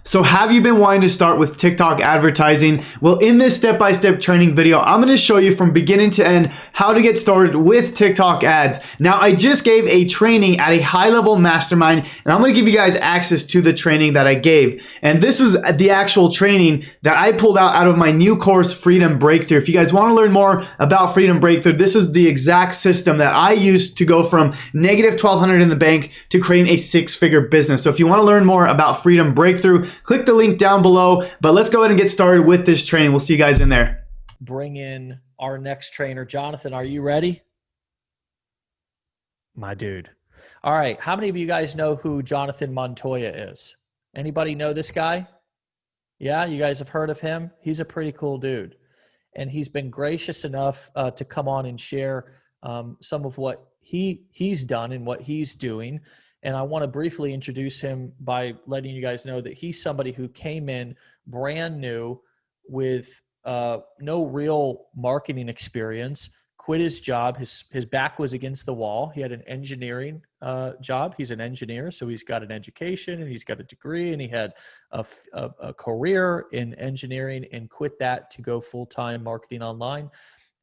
So have you been wanting to start with TikTok advertising? Well, in this step-by-step training video, I'm going to show you from beginning to end how to get started with TikTok ads. Now, I just gave a training at a high-level mastermind, and I'm going to give you guys access to the training that I gave. And this is the actual training that I pulled out of my new course, Freedom Breakthrough. If you guys want to learn more about Freedom Breakthrough, this is the exact system that I used to go from negative $1,200 in the bank to creating a six-figure business. So if you want to learn more about Freedom Breakthrough, click the link down below, but let's go ahead and get started with this training. We'll see you guys in there. Bring in our next trainer. Jonathan, are you ready? My dude. All right. How many of you guys know who Jonathan Montoya is? Anybody know this guy? Yeah, you guys have heard of him? He's a pretty cool dude. And he's been gracious enough to come on and share some of what he's done and what he's doing. And I want to briefly introduce him by letting you guys know that he's somebody who came in brand new with no real marketing experience, quit his job. His back was against the wall. He had an engineering job. He's an engineer, so he's got an education and he's got a degree, and he had a career in engineering and quit that to go full-time marketing online.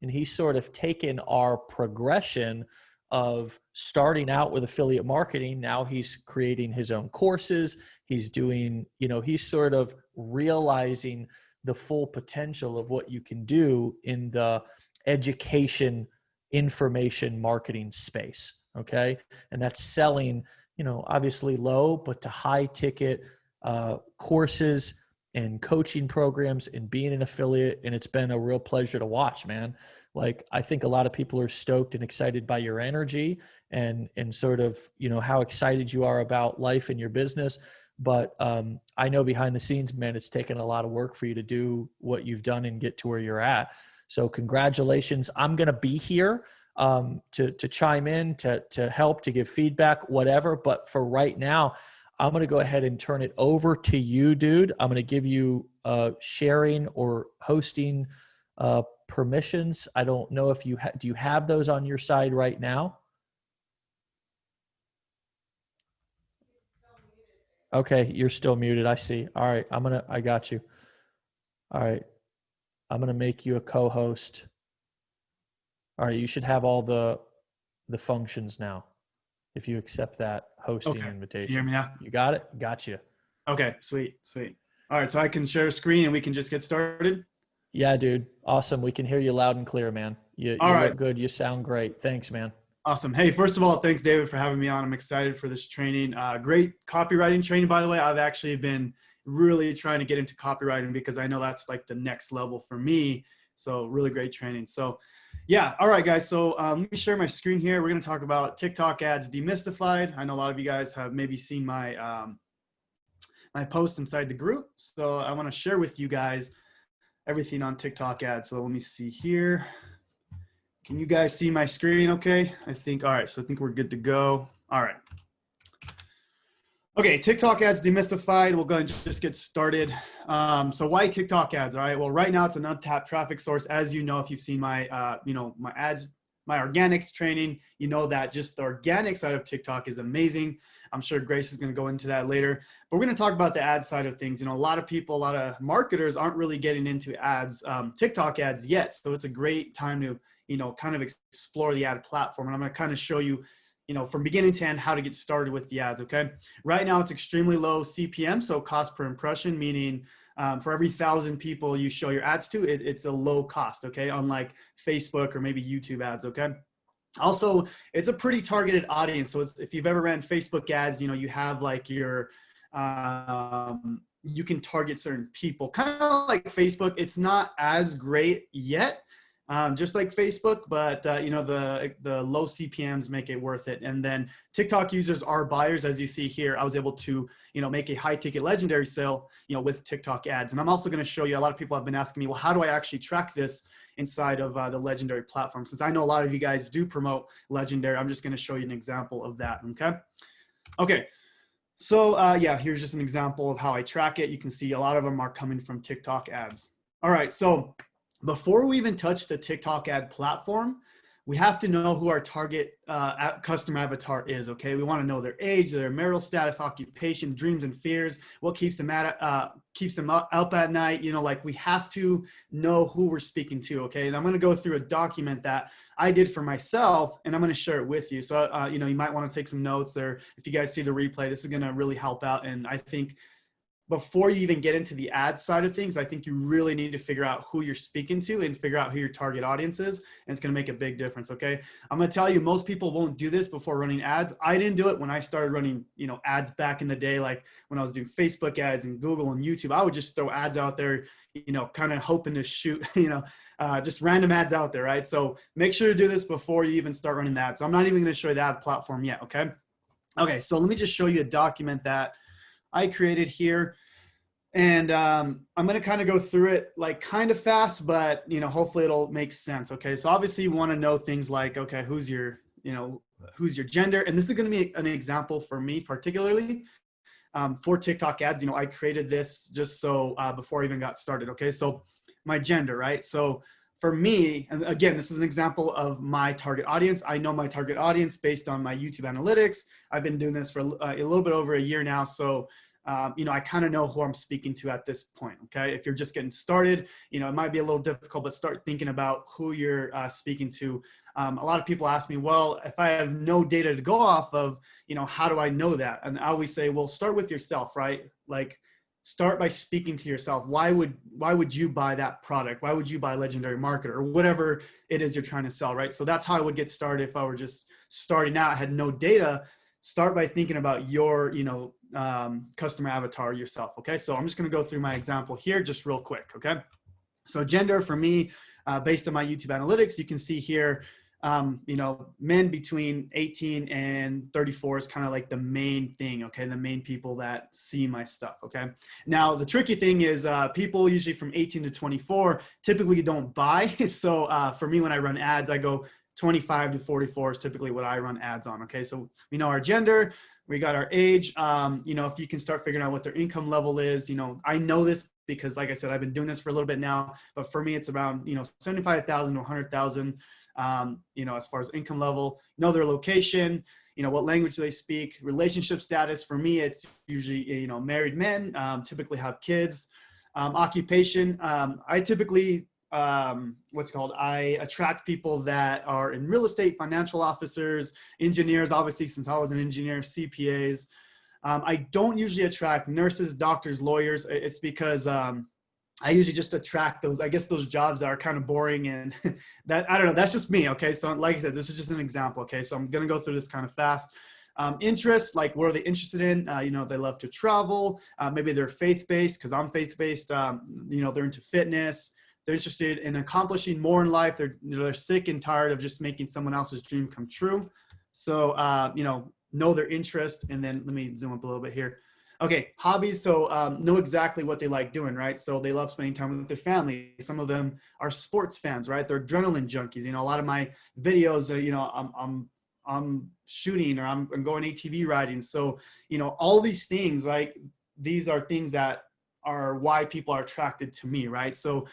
And he's sort of taken our progression of starting out with affiliate marketing. Now he's creating his own courses. He's doing, he's sort of realizing the full potential of what you can do in the education information marketing space. Okay. And that's selling, obviously low, but to high ticket courses and coaching programs and being an affiliate. And it's been a real pleasure to watch, man. Like, I think a lot of people are stoked and excited by your energy and sort of, how excited you are about life and your business. But I know behind the scenes, man, it's taken a lot of work for you to do what you've done and get to where you're at. So congratulations. I'm going to be here to chime in, to help, to give feedback, whatever. But for right now, I'm going to go ahead and turn it over to you, dude. I'm going to give you sharing or hosting permissions. I don't know if do you have those on your side right now? Okay, you're still muted. I see. All right, I got you. All right, I'm gonna make you a co-host. All right, you should have all the functions now if you accept that hosting invitation. Can you hear me now? You got it? Got you. Okay, sweet. All right, so I can share a screen and we can just get started. Yeah, dude. Awesome. We can hear you loud and clear, man. You look good. You sound great. Thanks, man. Awesome. Hey, first of all, thanks, David, for having me on. I'm excited for this training. Great copywriting training, by the way. I've actually been really trying to get into copywriting because I know that's like the next level for me. So really great training. So yeah. All right, guys. So let me share my screen here. We're going to talk about TikTok ads demystified. I know a lot of you guys have maybe seen my, my post inside the group. So I want to share with you guys everything on TikTok ads. So let me see here. Can you guys see my screen okay? I think, all right, so I think we're good to go. All right. Okay, TikTok ads demystified. We'll go ahead and just get started. So why TikTok ads? All right, well, right now it's an untapped traffic source. As you know, if you've seen my, my ads, my organic training, you know that just the organic side of TikTok is amazing. I'm sure Grace is going to go into that later, but we're going to talk about the ad side of things. A lot of people, a lot of marketers aren't really getting into ads, TikTok ads yet. So it's a great time to, kind of explore the ad platform. And I'm going to kind of show you, from beginning to end, how to get started with the ads. Okay. Right now it's extremely low CPM. So cost per impression, meaning for every 1,000 people you show your ads to, it's a low cost. Okay. Unlike Facebook or maybe YouTube ads. Okay. Also, it's a pretty targeted audience. So if you've ever ran Facebook ads, you have like your, you can target certain people, kind of like Facebook. It's not as great yet, just like Facebook, but the low CPMs make it worth it. And then TikTok users are buyers. As you see here, I was able to, make a high ticket legendary sale, with TikTok ads. And I'm also going to show you, a lot of people have been asking me, well, how do I actually track this inside of the legendary platform? Since I know a lot of you guys do promote legendary, I'm just going to show you an example of that. Okay. So yeah, here's just an example of how I track it. You can see a lot of them are coming from TikTok ads. All right. So before we even touch the TikTok ad platform, we have to know who our target customer avatar is, okay? We want to know their age, their marital status, occupation, dreams and fears, what keeps them up at night. You know, like we have to know who we're speaking to, okay? And I'm going to go through a document that I did for myself, and I'm going to share it with you. So, you know, you might want to take some notes, or if you guys see the replay, this is going to really help out. And I think before you even get into the ad side of things, I think you really need to figure out who you're speaking to and figure out who your target audience is. And it's going to make a big difference. Okay. I'm going to tell you, most people won't do this before running ads. I didn't do it when I started running, you know, ads back in the day. Like when I was doing Facebook ads and Google and YouTube, I would just throw ads out there, you know, kind of hoping to shoot, you know, just random ads out there. Right. So make sure to do this before you even start running the ads. So I'm not even going to show you the ad platform yet. Okay. Okay. So let me just show you a document that I created here. And I'm going to kind of go through it like kind of fast, but, you know, hopefully it'll make sense. Okay. So obviously you want to know things like, okay, who's your gender? And this is going to be an example for me, particularly for TikTok ads. You know, I created this just so before I even got started. Okay. So my gender, right? So for me, and again, this is an example of my target audience. I know my target audience based on my YouTube analytics. I've been doing this for a little bit over a year now. So you know, I kind of know who I'm speaking to at this point. Okay. If you're just getting started, you know, it might be a little difficult, but start thinking about who you're speaking to. A lot of people ask me, well, if I have no data to go off of, you know, how do I know that? And I always say, well, start with yourself, right? Like start by speaking to yourself. Why would you buy that product? Why would you buy Legendary Marketer or whatever it is you're trying to sell, right? So that's how I would get started if I were just starting out, I had no data. Start by thinking about your, you know, customer avatar yourself. Okay. So I'm just going to go through my example here just real quick. Okay. So gender for me, based on my YouTube analytics, you can see here, you know, men between 18 and 34 is kind of like the main thing. Okay. The main people that see my stuff. Okay. Now the tricky thing is people usually from 18 to 24 typically don't buy. So for me, when I run ads, I go 25 to 44 is typically what I run ads on. Okay. So we know our gender, we got our age. You know, if you can start figuring out what their income level is, you know, I know this because like I said, I've been doing this for a little bit now, but for me, it's around, you know, 75,000 to 100,000, you know, as far as income level, know their location, you know, what language they speak, relationship status. For me, it's usually, you know, married men, typically have kids, occupation. I typically, I attract people that are in real estate, financial officers, engineers, obviously, since I was an engineer, CPAs. I don't usually attract nurses, doctors, lawyers. It's because I usually just attract those, I guess those jobs that are kind of boring and that, I don't know, that's just me. Okay. So like I said, this is just an example. Okay. So I'm going to go through this kind of fast. Interests, like what are they interested in? You know, they love to travel. Maybe they're faith-based because I'm faith-based. You know, they're into fitness. They're interested in accomplishing more in life. They're sick and tired of just making someone else's dream come true. So, you know their interest. And then let me zoom up a little bit here. Okay, hobbies. So know exactly what they like doing, right? So they love spending time with their family. Some of them are sports fans, right? They're adrenaline junkies. You know, a lot of my videos, you know, I'm shooting or I'm going ATV riding. So, you know, all these things, like these are things that are why people are attracted to me, right? So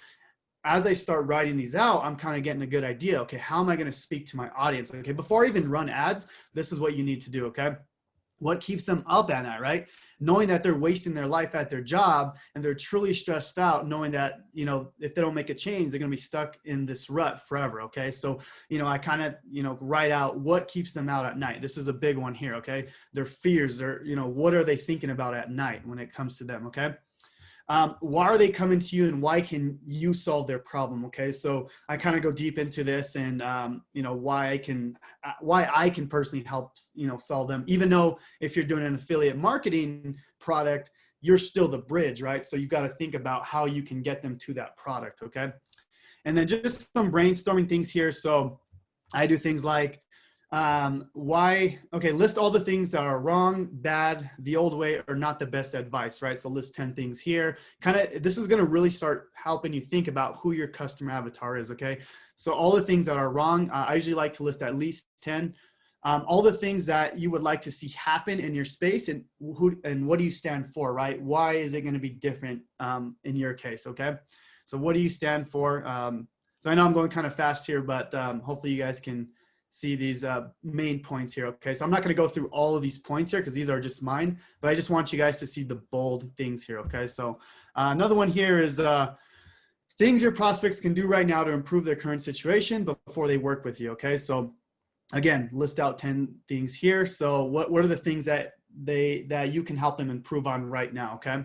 as I start writing these out, I'm kind of getting a good idea. Okay, how am I going to speak to my audience? Okay, before I even run ads, this is what you need to do. Okay, what keeps them up at night, right? Knowing that they're wasting their life at their job and they're truly stressed out, knowing that, you know, if they don't make a change, they're going to be stuck in this rut forever. Okay, so, you know, I kind of, you know, write out what keeps them out at night. This is a big one here. Okay, their fears, you know, what are they thinking about at night when it comes to them? Okay. Why are they coming to you and why can you solve their problem? Okay. So I kind of go deep into this and, you know, why I can personally help, you know, solve them, even though if you're doing an affiliate marketing product, you're still the bridge, right? So you got to think about how you can get them to that product. Okay. And then just some brainstorming things here. So I do things like, list all the things that are wrong, bad, the old way, or not the best advice, right? So list 10 things here. This is going to really start helping you think about who your customer avatar is. Okay. So all the things that are wrong, I usually like to list at least 10. All the things that you would like to see happen in your space and what do you stand for, right? Why is it going to be different, in your case? Okay. So what do you stand for? So I know I'm going kind of fast here, but hopefully you guys can see these main points here. Okay, so I'm not going to go through all of these points here because these are just mine, but I just want you guys to see the bold things here. Okay, so another one here is things your prospects can do right now to improve their current situation before they work with you. Okay, so again, list out 10 things here. So what are the things that you can help them improve on right now? Okay,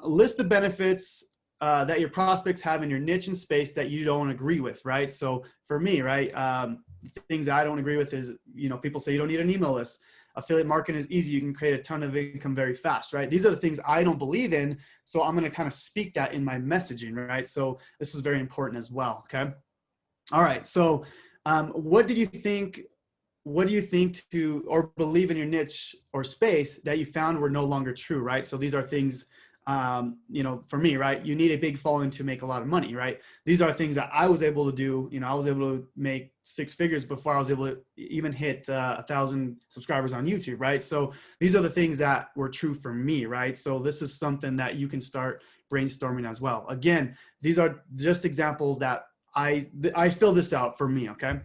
list the benefits that your prospects have in your niche and space that you don't agree with, right? So for me, right, things I don't agree with is, people say you don't need an email list. Affiliate marketing is easy. You can create a ton of income very fast, right? These are the things I don't believe in. So I'm going to kind of speak that in my messaging, right? So this is very important as well. Okay. All right. So what do you think to, or believe in your niche or space that you found were no longer true, right? So these are things, for me, right, you need a big following to make a lot of money, right? These are things that I was able to do. I was able to make 6 figures before I was able to even hit 1,000 subscribers on YouTube, right? So these are the things that were true for me, right? So this is something that you can start brainstorming as well. Again, these are just examples that I fill this out for me. Okay.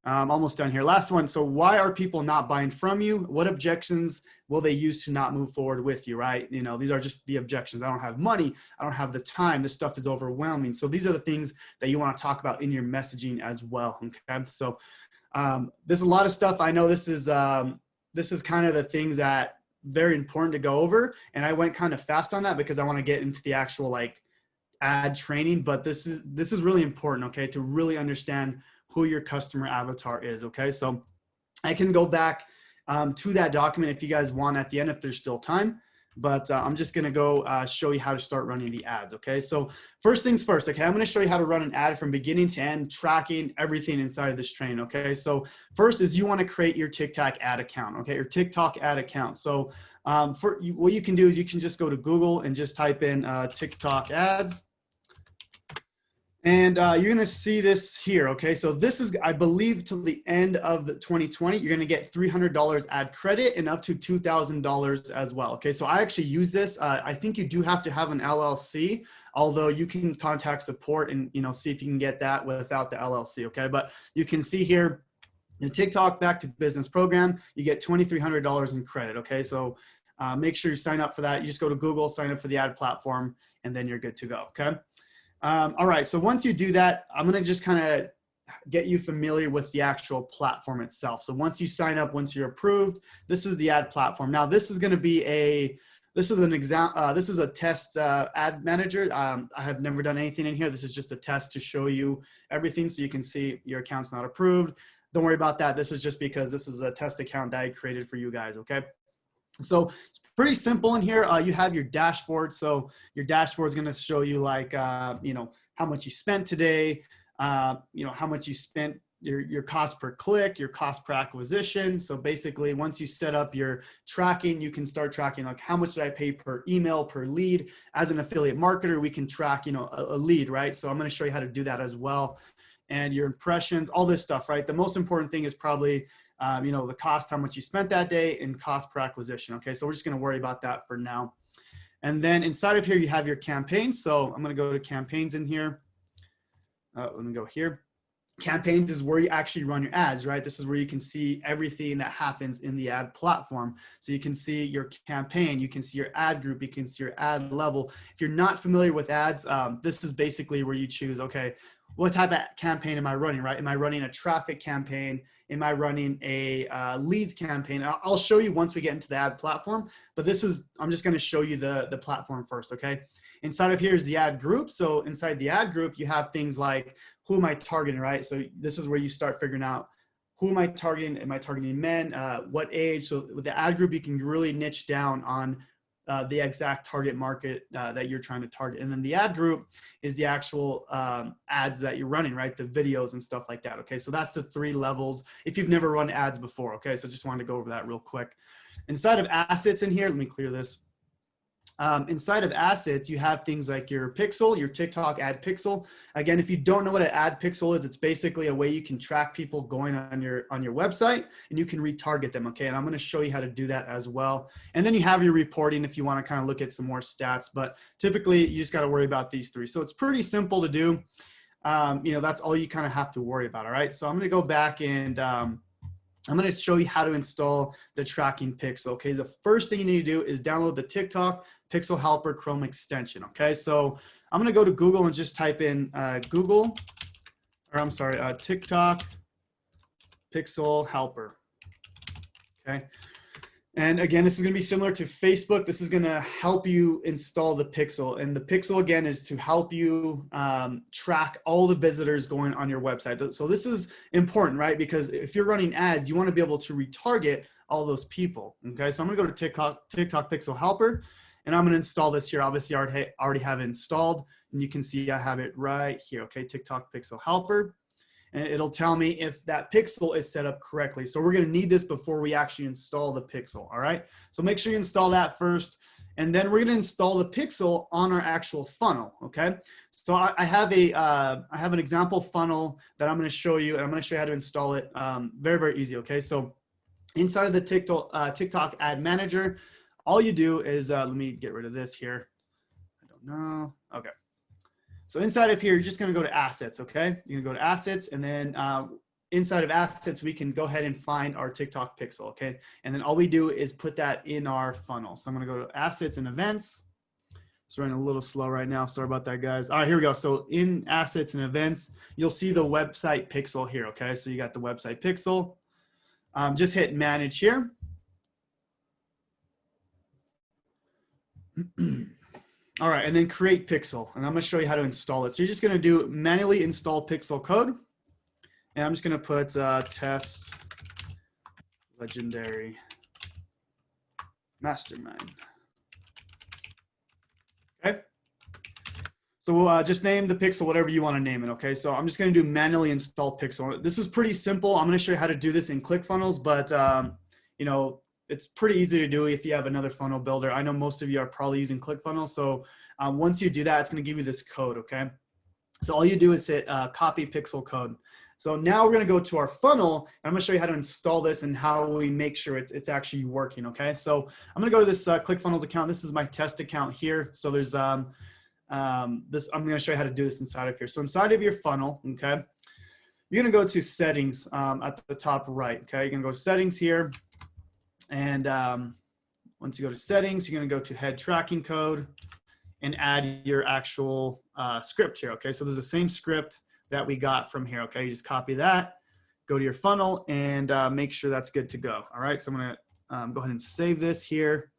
Almost done here. Last one. So why are people not buying from you? What objections will they use to not move forward with you, right? These are just the objections. I don't have money. I don't have the time. This stuff is overwhelming. So these are the things that you want to talk about in your messaging as well. Okay. So there's a lot of stuff. I know this is kind of the things that very important to go over. And I went kind of fast on that because I want to get into the actual ad training, but this is really important. Okay. To really understand who your customer avatar is. Okay. So I can go back to that document if you guys want at the end, if there's still time, but I'm just going to go show you how to start running the ads. Okay. So first things first, okay, I'm going to show you how to run an ad from beginning to end, tracking everything inside of this training. Okay. So first is you want to create your TikTok ad account. Okay. Your TikTok ad account. So what you can do is you can just go to Google and just type in TikTok ads. And you're going to see this here. Okay. So this is, I believe, till the end of the 2020, you're going to get $300 ad credit and up to $2,000 as well. Okay. So I actually use this. I think you do have to have an LLC, although you can contact support and, see if you can get that without the LLC. Okay. But you can see here the TikTok Back to Business program, you get $2,300 in credit. Okay. So make sure you sign up for that. You just go to Google, sign up for the ad platform, and then you're good to go. Okay. All right. So once you do that, I'm going to just kind of get you familiar with the actual platform itself. So once you sign up, once you're approved, this is the ad platform. Now this is going to be this is a test ad manager. I have never done anything in here. This is just a test to show you everything so you can see your account's not approved. Don't worry about that. This is just because this is a test account that I created for you guys. Okay. So it's pretty simple in here. You have your dashboard. So your dashboard is going to show you how much you spent today, how much you spent, your cost per click, your cost per acquisition. So basically once you set up your tracking, you can start tracking how much did I pay per email, per lead. As an affiliate marketer, we can track, a lead, right? So I'm going to show you how to do that as well. And your impressions, all this stuff, right? The most important thing is probably the cost, how much you spent that day, and cost per acquisition. Okay. So we're just going to worry about that for now. And then inside of here, you have your campaigns. So I'm going to go to campaigns in here. Let me go here. Campaigns is where you actually run your ads, right? This is where you can see everything that happens in the ad platform. So you can see your campaign, you can see your ad group, you can see your ad level. If you're not familiar with ads, this is basically where you choose, okay, what type of campaign am I running, right? Am I running a traffic campaign? Am I running a leads campaign? I'll show you once we get into the ad platform, but I'm just going to show you the platform first. Okay. Inside of here is the ad group. So inside the ad group, you have things like, who am I targeting, right? So this is where you start figuring out, who am I targeting? Am I targeting men? What age? So with the ad group, you can really niche down on the exact target market that you're trying to target. And then the ad group is the actual ads that you're running, right? The videos and stuff like that. Okay. So that's the 3 levels if you've never run ads before. Okay. So just wanted to go over that real quick. Inside of assets in here, let me clear this. Inside of assets, you have things like your pixel, your TikTok ad pixel. Again, if you don't know what an ad pixel is, it's basically a way you can track people going on your website and you can retarget them. Okay. And I'm going to show you how to do that as well. And then you have your reporting if you want to kind of look at some more stats, but typically you just got to worry about these 3. So it's pretty simple to do. you know, that's all you kind of have to worry about. All right. So I'm going to go back and I'm going to show you how to install the tracking pixel. Okay. The first thing you need to do is download the TikTok Pixel Helper Chrome extension. Okay. So I'm going to go to Google and just type in TikTok Pixel Helper. Okay. And again, this is going to be similar to Facebook. This is going to help you install the pixel. And the pixel, again, is to help you track all the visitors going on your website. So this is important, right? Because if you're running ads, you want to be able to retarget all those people. Okay, so I'm going to go to TikTok Pixel Helper, and I'm going to install this here. Obviously, I already have it installed, and you can see I have it right here. Okay, TikTok Pixel Helper. And it'll tell me if that pixel is set up correctly. So we're going to need this before we actually install the pixel. All right. So make sure you install that first. And then we're going to install the pixel on our actual funnel. Okay. So I have an example funnel that I'm going to show you, and I'm going to show you how to install it. Very, very easy. Okay. So inside of the TikTok ad manager, all you do is, let me get rid of this here. I don't know. Okay. So inside of here, you're just going to go to assets, okay? You're going to go to assets, and then inside of assets, we can go ahead and find our TikTok pixel, okay? And then all we do is put that in our funnel. So I'm going to go to assets and events. It's running a little slow right now. Sorry about that, guys. All right, here we go. So in assets and events, you'll see the website pixel here, okay? So you got the website pixel. Just hit manage here. All right, and then create pixel, and I'm going to show you how to install it. So you're just going to do manually install pixel code, and I'm just going to put test legendary mastermind. Okay. So we'll just name the pixel whatever you want to name it. Okay. So I'm just going to do manually install pixel. This is pretty simple. I'm going to show you how to do this in ClickFunnels, but you know, it's pretty easy to do if you have another funnel builder. I know most of you are probably using ClickFunnels. So once you do that, it's going to give you this code. Okay. So all you do is hit copy pixel code. So now we're going to go to our funnel, and I'm going to show you how to install this and how we make sure it's actually working. Okay. So I'm going to go to this ClickFunnels account. This is my test account here. So there's I'm going to show you how to do this inside of here. So inside of your funnel, okay, you're going to go to settings at the top right. Okay. You're going to go to settings here. And once you go to settings, you're going to go to head tracking code and add your actual script here. Okay. So there's the same script that we got from here. Okay. You just copy that, go to your funnel, and make sure that's good to go. All right. So I'm going to go ahead and save this here.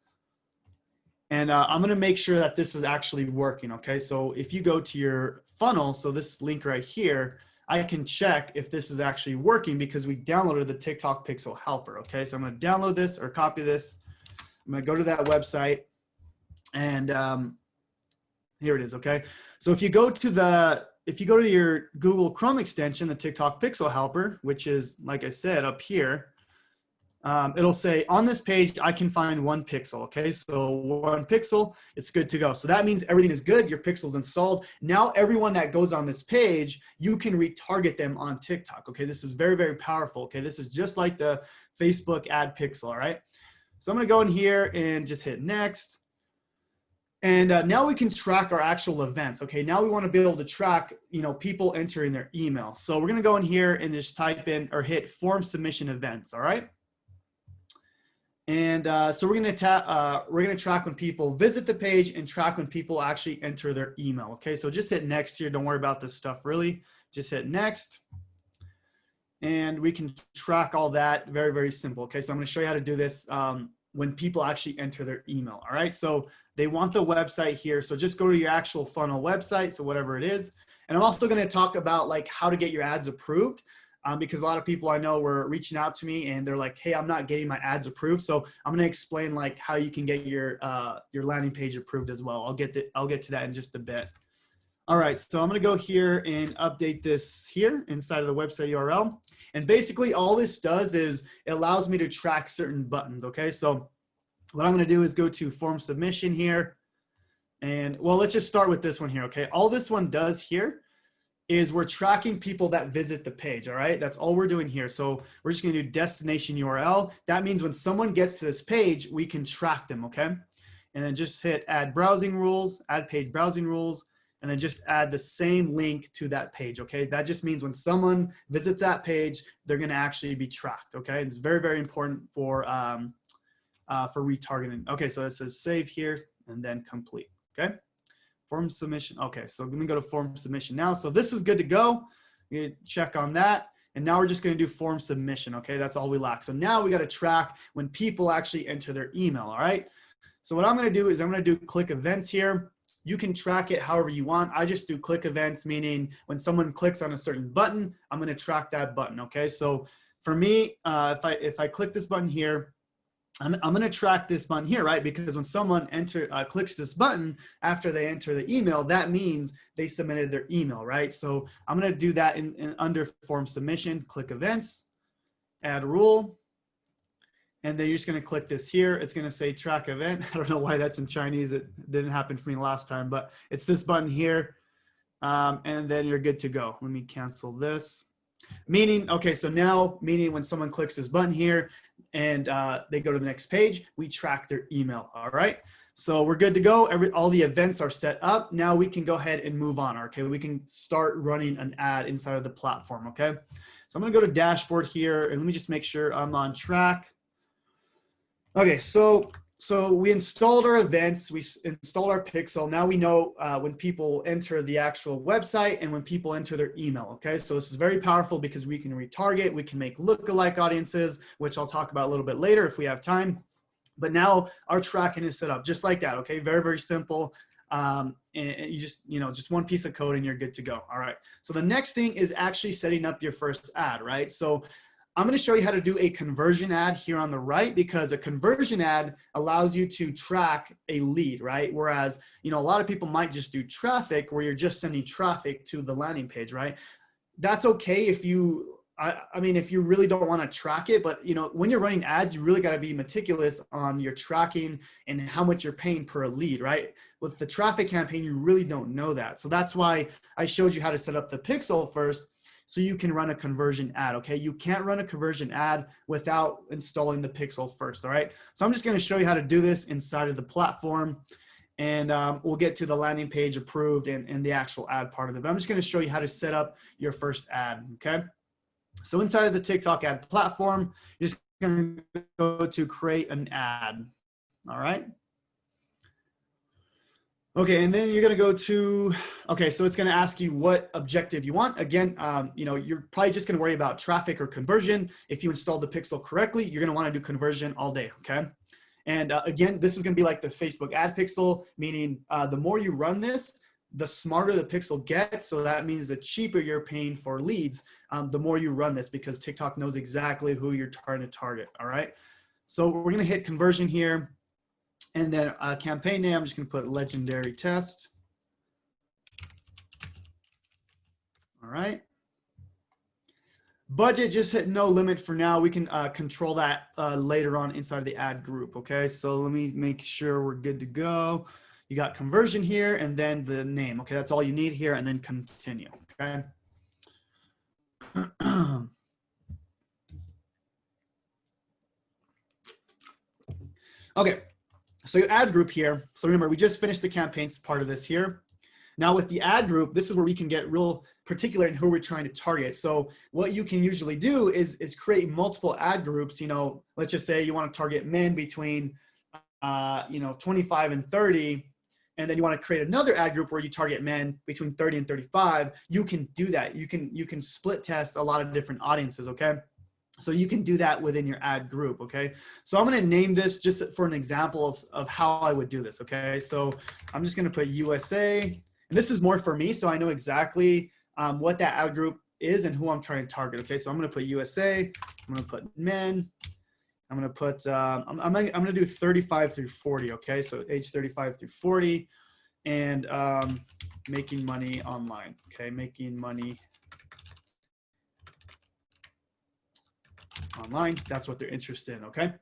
And I'm going to make sure that this is actually working. Okay. So if you go to your funnel, so this link right here, I can check if this is actually working because we downloaded the TikTok Pixel Helper. Okay. So I'm going to download this or copy this. I'm going to go to that website, and here it is. Okay. So if you go to your Google Chrome extension, the TikTok Pixel Helper, which is, like I said, up here, it'll say on this page, I can find one pixel. Okay. So one pixel, it's good to go. So that means everything is good. Your pixel's installed. Now, everyone that goes on this page, you can retarget them on TikTok. Okay. This is very, very powerful. Okay. This is just like the Facebook ad pixel. All right. So I'm going to go in here and just hit next. And now we can track our actual events. Okay. Now we want to be able to track, people entering their email. So we're going to go in here and just type in or hit form submission events. All right. And so we're going to track when people visit the page and track when people actually enter their email. Okay. So just hit next here. Don't worry about this stuff really. Just hit next. And we can track all that. Very, very simple. Okay. So I'm going to show you how to do this when people actually enter their email. All right. So they want the website here. So just go to your actual funnel website. So whatever it is. And I'm also going to talk about like how to get your ads approved. Because a lot of people I know were reaching out to me and they're like, hey, I'm not getting my ads approved. So I'm going to explain like how you can get your landing page approved as well. I'll get to that in just a bit. All right. So I'm going to go here and update this here inside of the website URL. And basically all this does is it allows me to track certain buttons. Okay. So what I'm going to do is go to form submission here. And well, let's just start with this one here. Okay. All this one does here is we're tracking people that visit the page. All right. That's all we're doing here. So we're just going to do destination URL. That means when someone gets to this page, we can track them. Okay. And then just hit add browsing rules, add page browsing rules. and then just add the same link to that page, okay? That just means when someone visits that page, they're gonna actually be tracked, okay? It's very, very important for retargeting. Okay, so it says save here and then complete, okay? Form submission, okay, so let me go to form submission now. So this is good to go. You check on that. And now we're just gonna do form submission, okay? That's all we lack. So now we gotta track when people actually enter their email, all right? So what I'm gonna do is I'm gonna do click events here. You can track it however you want. I just do click events, meaning when someone clicks on a certain button, I'm gonna track that button, okay? So for me, if I click this button here, I'm going to track this button here, right? Because when someone clicks this button after they enter the email, that means they submitted their email, right? So I'm going to do that in under form submission, click events, add rule. And then you're just going to click this here. It's going to say track event. I don't know why that's in Chinese. It didn't happen for me last time, but it's this button here. And then you're good to go. Let me cancel this. Meaning, okay, so now, meaning when someone clicks this button here and they go to the next page, we track their email, all right? So we're good to go. All the events are set up. Now we can go ahead and move on, okay? We can start running an ad inside of the platform, okay? So I'm gonna go to dashboard here and let me just make sure I'm on track. Okay, so we installed our events, we installed our pixel. Now we know when people enter the actual website and when people enter their email, okay? So this is very powerful because we can retarget, we can make lookalike audiences, which I'll talk about a little bit later if we have time. But now our tracking is set up just like that, okay? Very, very simple. And you just one piece of code and you're good to go, all right? So the next thing is actually setting up your first ad, right? So I'm going to show you how to do a conversion ad here on the right, because a conversion ad allows you to track a lead, right? Whereas, a lot of people might just do traffic where you're just sending traffic to the landing page, right? That's okay if you, if you really don't want to track it, but when you're running ads, you really got to be meticulous on your tracking and how much you're paying per lead, right? With the traffic campaign, you really don't know that. So that's why I showed you how to set up the pixel first, so you can run a conversion ad, okay? You can't run a conversion ad without installing the pixel first, all right? So I'm just gonna show you how to do this inside of the platform, and we'll get to the landing page approved and the actual ad part of it. But I'm just gonna show you how to set up your first ad, okay? So inside of the TikTok ad platform, you're just gonna go to create an ad, all right? Okay, and then you're gonna go to, okay, so it's gonna ask you what objective you want. Again, you're probably just gonna worry about traffic or conversion. If you install the pixel correctly, you're gonna wanna do conversion all day, okay? And again, this is gonna be like the Facebook ad pixel, meaning the more you run this, the smarter the pixel gets. So that means the cheaper you're paying for leads, the more you run this, because TikTok knows exactly who you're trying to target, all right? So we're gonna hit conversion here. And then campaign name, I'm just gonna put legendary test. All right. Budget, just hit no limit for now. We can control that later on inside of the ad group, okay? So let me make sure we're good to go. You got conversion here and then the name, okay? That's all you need here, and then continue, okay? Okay. So your ad group here, so remember, we just finished the campaigns part of this here. Now with the ad group, this is where we can get real particular in who we're trying to target. So what you can usually do is create multiple ad groups. Let's just say you want to target men between 25 and 30, and then you want to create another ad group where you target men between 30 and 35. You can do that. You can split test a lot of different audiences, okay? So you can do that within your ad group, okay? So I'm gonna name this just for an example of how I would do this, okay? So I'm just gonna put USA, and this is more for me, so I know exactly what that ad group is and who I'm trying to target, okay? So I'm gonna put USA, I'm gonna put men, I'm gonna put, I'm gonna do 35 through 40, okay? So age 35 through 40, and making money online, okay? Making money online, that's what they're interested in, okay?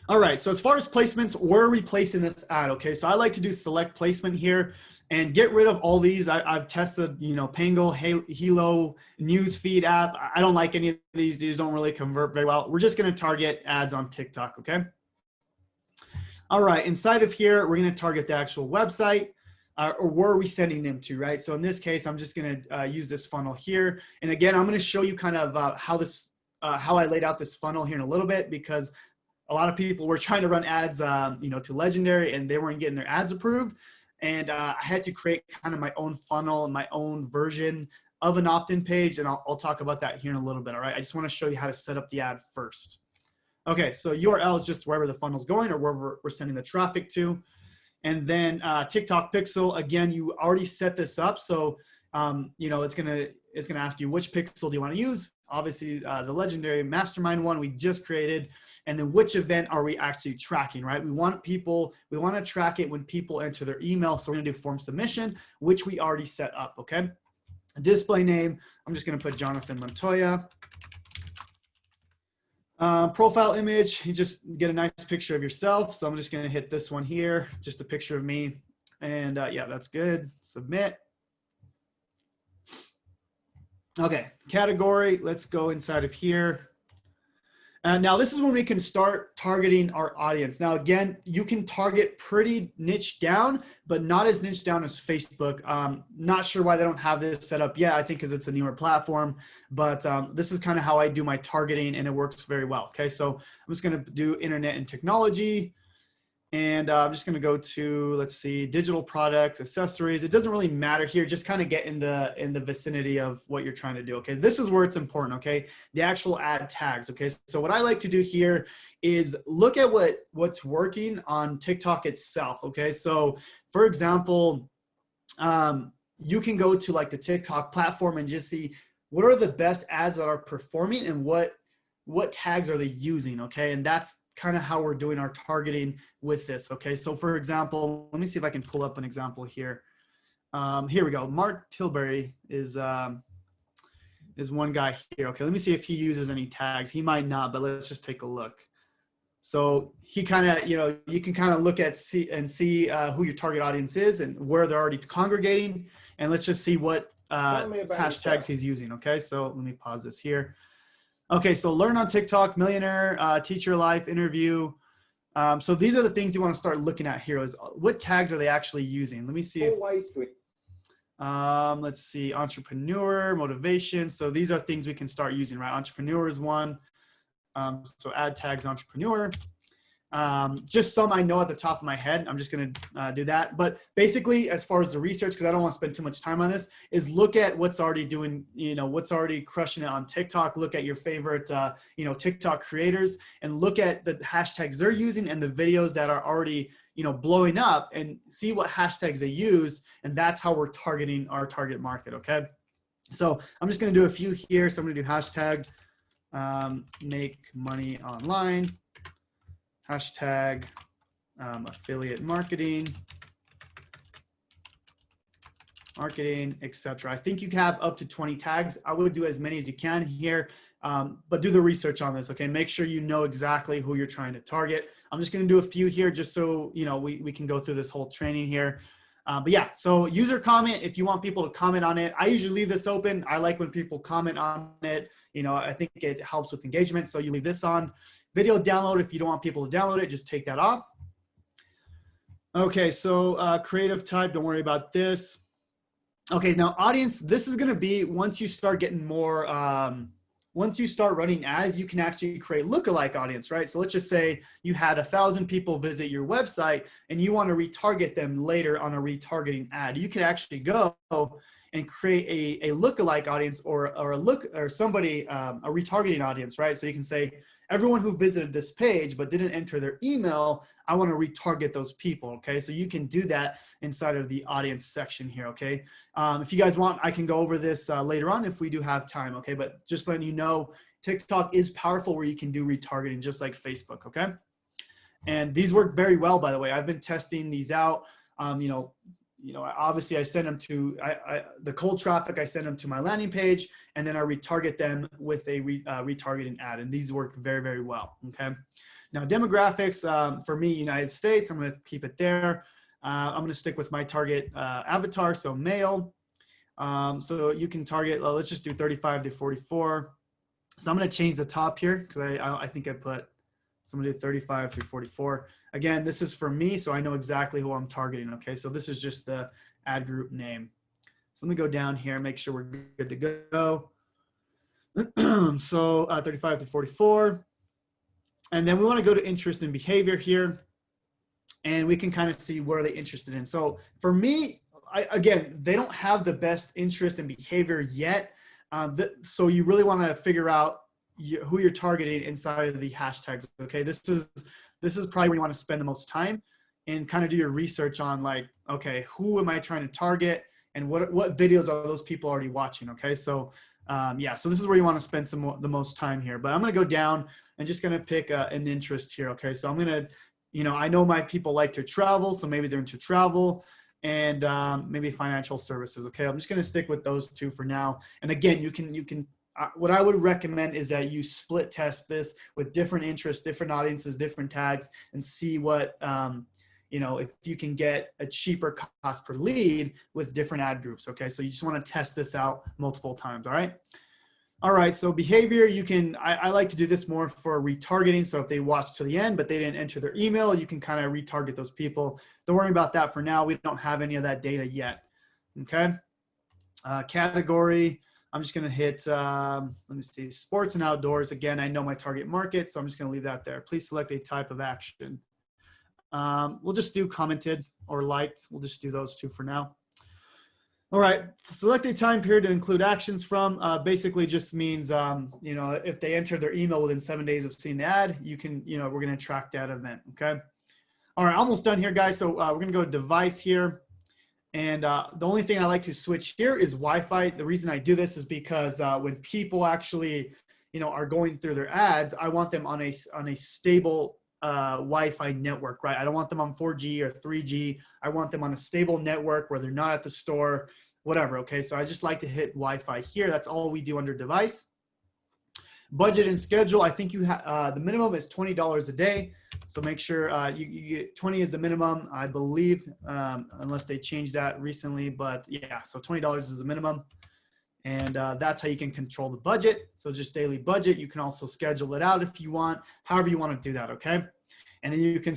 All right, so as far as placements, where are we placing this ad, okay? So I like to do select placement here and get rid of all these. I've tested, Pango, Hilo, Newsfeed app. I don't like any of these. These don't really convert very well. We're just gonna target ads on TikTok, okay? All right, inside of here, we're gonna target the actual website. or where are we sending them to, right? So in this case, I'm just going to use this funnel here. And again, I'm going to show you kind of how I laid out this funnel here in a little bit, because a lot of people were trying to run ads, to Legendary, and they weren't getting their ads approved. And I had to create kind of my own funnel and my own version of an opt-in page. And I'll talk about that here in a little bit. All right. I just want to show you how to set up the ad first. Okay. So URL is just wherever the funnel's going or where we're sending the traffic to. And then TikTok pixel, again, you already set this up. So, it's going to ask you which pixel do you want to use? Obviously the Legendary Mastermind one we just created. And then which event are we actually tracking, right? We want to track it when people enter their email. So we're going to do form submission, which we already set up. Okay. Display name, I'm just going to put Jonathan Montoya. Profile image, you just get a nice picture of yourself. So I'm just going to hit this one here, just a picture of me. And yeah, that's good. Submit. Okay, category, let's go inside of here. And now this is when we can start targeting our audience. Now, again, you can target pretty niche down, but not as niche down as Facebook. Not sure why they don't have this set up yet. I think because it's a newer platform, but this is kind of how I do my targeting, and it works very well. Okay, so I'm just going to do internet and technology. And I'm just going to go to, let's see, digital products, accessories. It doesn't really matter here. Just kind of get in the vicinity of what you're trying to do. Okay, this is where it's important. Okay, the actual ad tags. Okay, so what I like to do here is look at what's working on TikTok itself. Okay, so for example, you can go to like the TikTok platform and just see what are the best ads that are performing and what tags are they using. Okay, and that's kind of how we're doing our targeting with this. Okay, so for example, let me see if I can pull up an example here. Here we go. Mark Tilbury is one guy here. Okay, let me see if he uses any tags. He might not, but let's just take a look. So he kind of, you can kind of look at see who your target audience is and where they're already congregating. And let's just see what hashtags he's using. Okay, so let me pause this here. Okay, so learn on TikTok, millionaire, teach your life, interview. So these are the things you want to start looking at here is what tags are they actually using? Let me see. Let's see, entrepreneur, motivation. So these are things we can start using, right? Entrepreneur is one. So add tags entrepreneur. Just some I know at the top of my head. I'm just going to do that. But basically, as far as the research, because I don't want to spend too much time on this, is look at what's already doing, what's already crushing it on TikTok. Look at your favorite, TikTok creators and look at the hashtags they're using and the videos that are already, blowing up and see what hashtags they use. And that's how we're targeting our target market. Okay. So I'm just going to do a few here. So I'm going to do hashtag make money online. Hashtag affiliate marketing, etc. I think you have up to 20 tags. I would do as many as you can here, but do the research on this, okay? Make sure you know exactly who you're trying to target. I'm just gonna do a few here just so, we can go through this whole training here. But yeah, so user comment, if you want people to comment on it, I usually leave this open. I like when people comment on it. I think it helps with engagement. So you leave this on. Video download, if you don't want people to download it, just take that off. Okay, so creative type, don't worry about this. Okay, now audience, this is gonna be once you start getting more, once you start running ads, you can actually create lookalike audience, right? So let's just say you had 1,000 people visit your website and you want to retarget them later on a retargeting ad. You can actually go and create a lookalike audience or a retargeting audience, right? So you can say, everyone who visited this page but didn't enter their email, I want to retarget those people, okay? So you can do that inside of the audience section here, okay? If you guys want, I can go over this later on if we do have time, okay? But just letting you know, TikTok is powerful where you can do retargeting just like Facebook, okay? And these work very well, by the way. I've been testing these out. Obviously I send them to the cold traffic, I send them to my landing page, and then I retarget them with a retargeting ad. And these work very, very well. Okay. Now demographics, for me, United States, I'm going to keep it there. I'm going to stick with my target avatar. So male. So you can target, let's just do 35 to 44. So I'm going to change the top here because I think I put, so I'm going to do 35 through 44. Again, this is for me, so I know exactly who I'm targeting. Okay, so this is just the ad group name. So let me go down here and make sure we're good to go. So 35 to 44. And then we want to go to interest and behavior here. And we can kind of see what are they interested in. So for me, again, they don't have the best interest and behavior yet. So you really want to figure out who you're targeting inside of the hashtags. Okay, this is probably where you want to spend the most time and kind of do your research on, like, okay, who am I trying to target and what videos are those people already watching? Okay, so yeah, so this is where you want to spend the most time here. But I'm going to go down and just going to pick an interest here. Okay, so I'm going to, I know my people like to travel, so maybe they're into travel and maybe financial services. Okay, I'm just going to stick with those two for now. And again, you can what I would recommend is that you split test this with different interests, different audiences, different tags, and see what, if you can get a cheaper cost per lead with different ad groups. Okay, so you just want to test this out multiple times. All right. All right, so behavior, I like to do this more for retargeting. So if they watch to the end, but they didn't enter their email, you can kind of retarget those people. Don't worry about that for now. We don't have any of that data yet. Okay. Category, I'm just going to hit, let me see, sports and outdoors. Again, I know my target market, so I'm just going to leave that there. Please select a type of action. We'll just do commented or liked. We'll just do those two for now. All right, select a time period to include actions from. Basically just means, if they enter their email within 7 days of seeing the ad, you can, we're going to track that event. Okay. All right, almost done here, guys. So we're going to go to device here. And the only thing I like to switch here is Wi-Fi. The reason I do this is because when people actually, are going through their ads, I want them on a stable Wi-Fi network, right? I don't want them on 4G or 3G. I want them on a stable network where they're not at the store, whatever. Okay, so I just like to hit Wi-Fi here. That's all we do under device. Budget and schedule. I think the minimum is $20 a day. So make sure you get 20 is the minimum, I believe, unless they changed that recently. But yeah, so $20 is the minimum. And that's how you can control the budget. So just daily budget. You can also schedule it out if you want, however you want to do that, okay? And then you can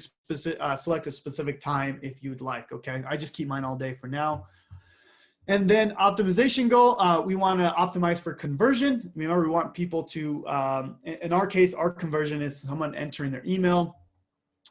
select a specific time if you'd like, okay? I just keep mine all day for now. And then optimization goal, we want to optimize for conversion. Remember, we want people to, in our case, our conversion is someone entering their email.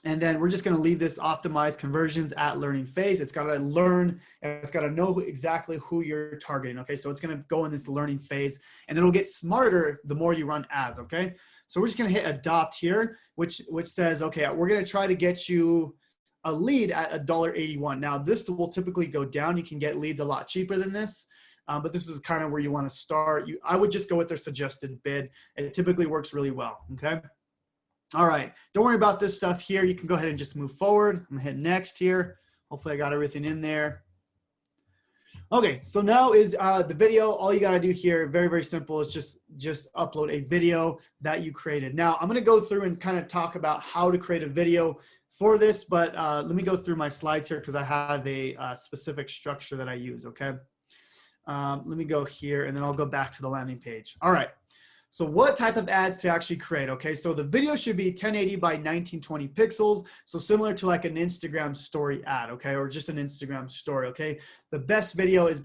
And then we're just going to leave this optimized conversions at learning phase. It's got to learn, and it's got to know exactly who you're targeting. Okay, so it's going to go in this learning phase, and it'll get smarter the more you run ads. Okay, so we're just going to hit adopt here, which says, okay, we're going to try to get you a lead at $1.81. Now this will typically go down. You can get leads a lot cheaper than this. But this is kind of where you want to start. I would just go with their suggested bid. It typically works really well. Okay. All right, don't worry about this stuff here. You can go ahead and just move forward. I'm gonna hit next here. Hopefully I got everything in there. Okay, so now is the video. All you gotta do here, very, very simple, is just upload a video that you created. Now I'm gonna go through and kind of talk about how to create a video for this, but let me go through my slides here because I have a specific structure that I use, okay? Let me go here and then I'll go back to the landing page. All right. So what type of ads to actually create? Okay, so the video should be 1080 by 1920 pixels. So similar to like an Instagram story ad, okay, or just an Instagram story, okay? The best video is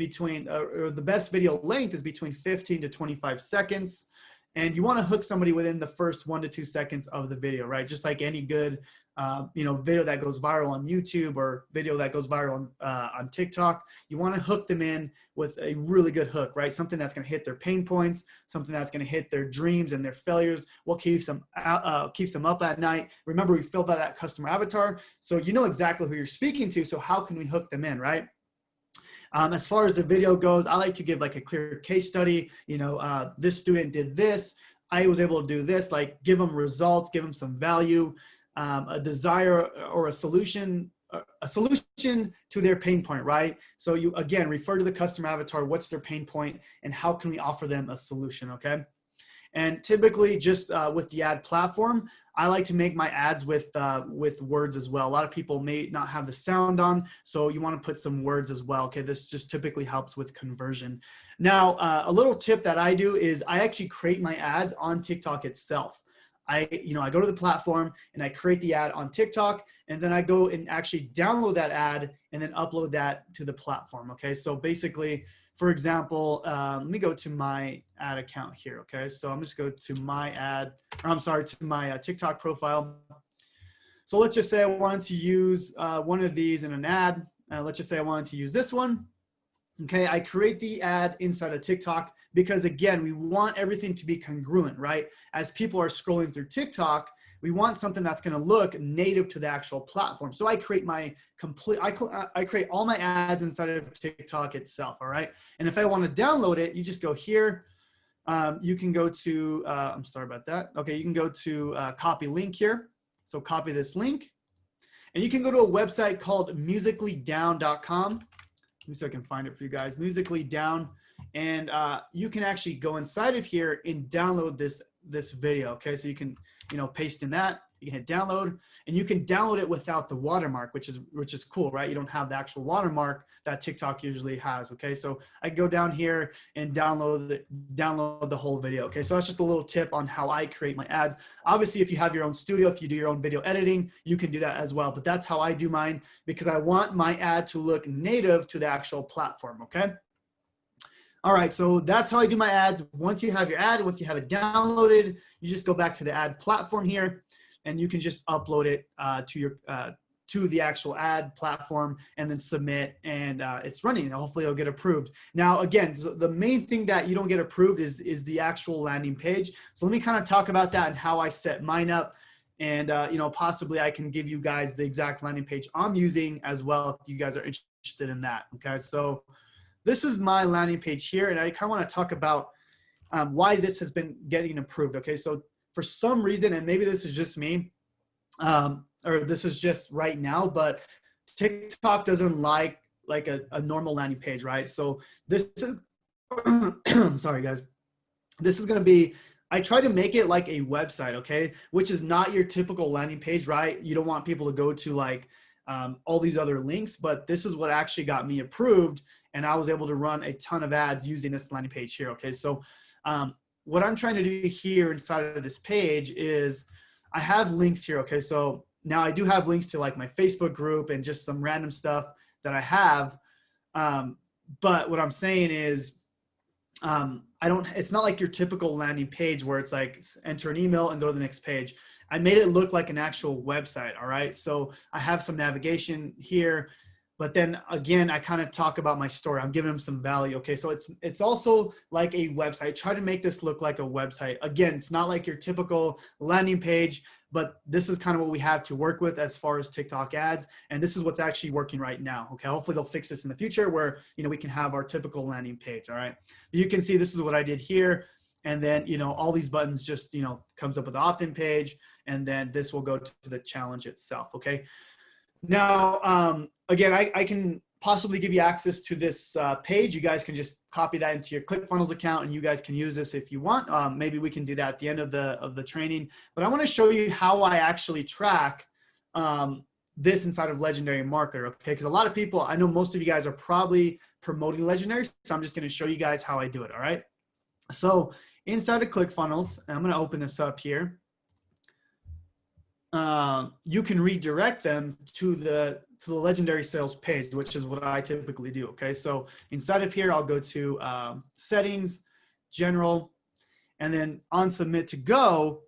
or the best video length is between 15 to 25 seconds. And you want to hook somebody within the first 1 to 2 seconds of the video, right? Just like any good, video that goes viral on YouTube or video that goes viral on TikTok. You want to hook them in with a really good hook, right? Something that's going to hit their pain points, something that's going to hit their dreams and their failures. What keeps them up at night? Remember, we filled out that customer avatar, so you know exactly who you're speaking to. So how can we hook them in, right? As far as the video goes, I like to give like a clear case study. This student did this. I was able to do this. Like, give them results, give them some value, a desire or a solution to their pain point, right? So you, again, refer to the customer avatar. What's their pain point and how can we offer them a solution, okay? And typically just with the ad platform, I like to make my ads with words as well. A lot of people may not have the sound on, so you want to put some words as well. Okay, this just typically helps with conversion. Now, a little tip that I do is I actually create my ads on TikTok itself. I go to the platform and I create the ad on TikTok, and then I go and actually download that ad and then upload that to the platform. Okay. So basically, for example, let me go to my ad account here. Okay. So I'm just go to my to my TikTok profile. So let's just say I wanted to use one of these in an ad. Let's just say I wanted to use this one. Okay, I create the ad inside of TikTok because, again, we want everything to be congruent, right? As people are scrolling through TikTok, we want something that's going to look native to the actual platform. So I create my I create all my ads inside of TikTok itself, all right? And if I want to download it, you just go here. You can go to, I'm sorry about that. Okay, you can go to copy link here. So copy this link. And you can go to a website called musicallydown.com. Let me see if I can find it for you guys. Musically Down, and you can actually go inside of here and download this video. Okay, so you can paste in that. You can hit download, and you can download it without the watermark, which is cool, right? You don't have the actual watermark that TikTok usually has. Okay, so I go down here and download the whole video. Okay, so that's just a little tip on how I create my ads. Obviously, if you have your own studio, if you do your own video editing, you can do that as well. But that's how I do mine because I want my ad to look native to the actual platform. Okay. All right, so that's how I do my ads. Once you have your ad, once you have it downloaded, you just go back to the ad platform here, and you can just upload it to the actual ad platform and then submit, and it's running. Hopefully it'll get approved. Now, again, the main thing that you don't get approved is the actual landing page. So let me kind of talk about that and how I set mine up. And possibly I can give you guys the exact landing page I'm using as well if you guys are interested in that. Okay, so this is my landing page here, and I kind of want to talk about why this has been getting approved. Okay, so for some reason, and maybe this is just me, or this is just right now, but TikTok doesn't like a normal landing page, right? So this is, sorry guys, this is going to be, I try to make it like a website, okay, which is not your typical landing page, right? You don't want people to go to like all these other links, but this is what actually got me approved, and I was able to run a ton of ads using this landing page here. Okay, so what I'm trying to do here inside of this page is I have links here. Okay, so now I do have links to like my Facebook group and just some random stuff that I have, but what I'm saying is it's not like your typical landing page where it's like enter an email and go to the next page. I made it look like an actual website. All right, so I have some navigation here, but then again, I kind of talk about my story. I'm giving them some value. Okay, so it's also like a website. Try to make this look like a website. Again, it's not like your typical landing page, but this is kind of what we have to work with as far as TikTok ads, and this is what's actually working right now. Okay, hopefully they'll fix this in the future where we can have our typical landing page. All right, you can see this is what I did here. And then, all these buttons just, comes up with the opt-in page, and then this will go to the challenge itself. Okay. Now, again, I can possibly give you access to this page. You guys can just copy that into your ClickFunnels account, and you guys can use this if you want. Maybe we can do that at the end of the training. But I want to show you how I actually track this inside of Legendary Marketer. Okay, because a lot of people, I know most of you guys are probably promoting Legendary, so I'm just going to show you guys how I do it. All right. So inside of ClickFunnels, and I'm going to open this up here. You can redirect them to the Legendary Sales page, which is what I typically do. Okay, so inside of here, I'll go to settings, general, and then on submit to go.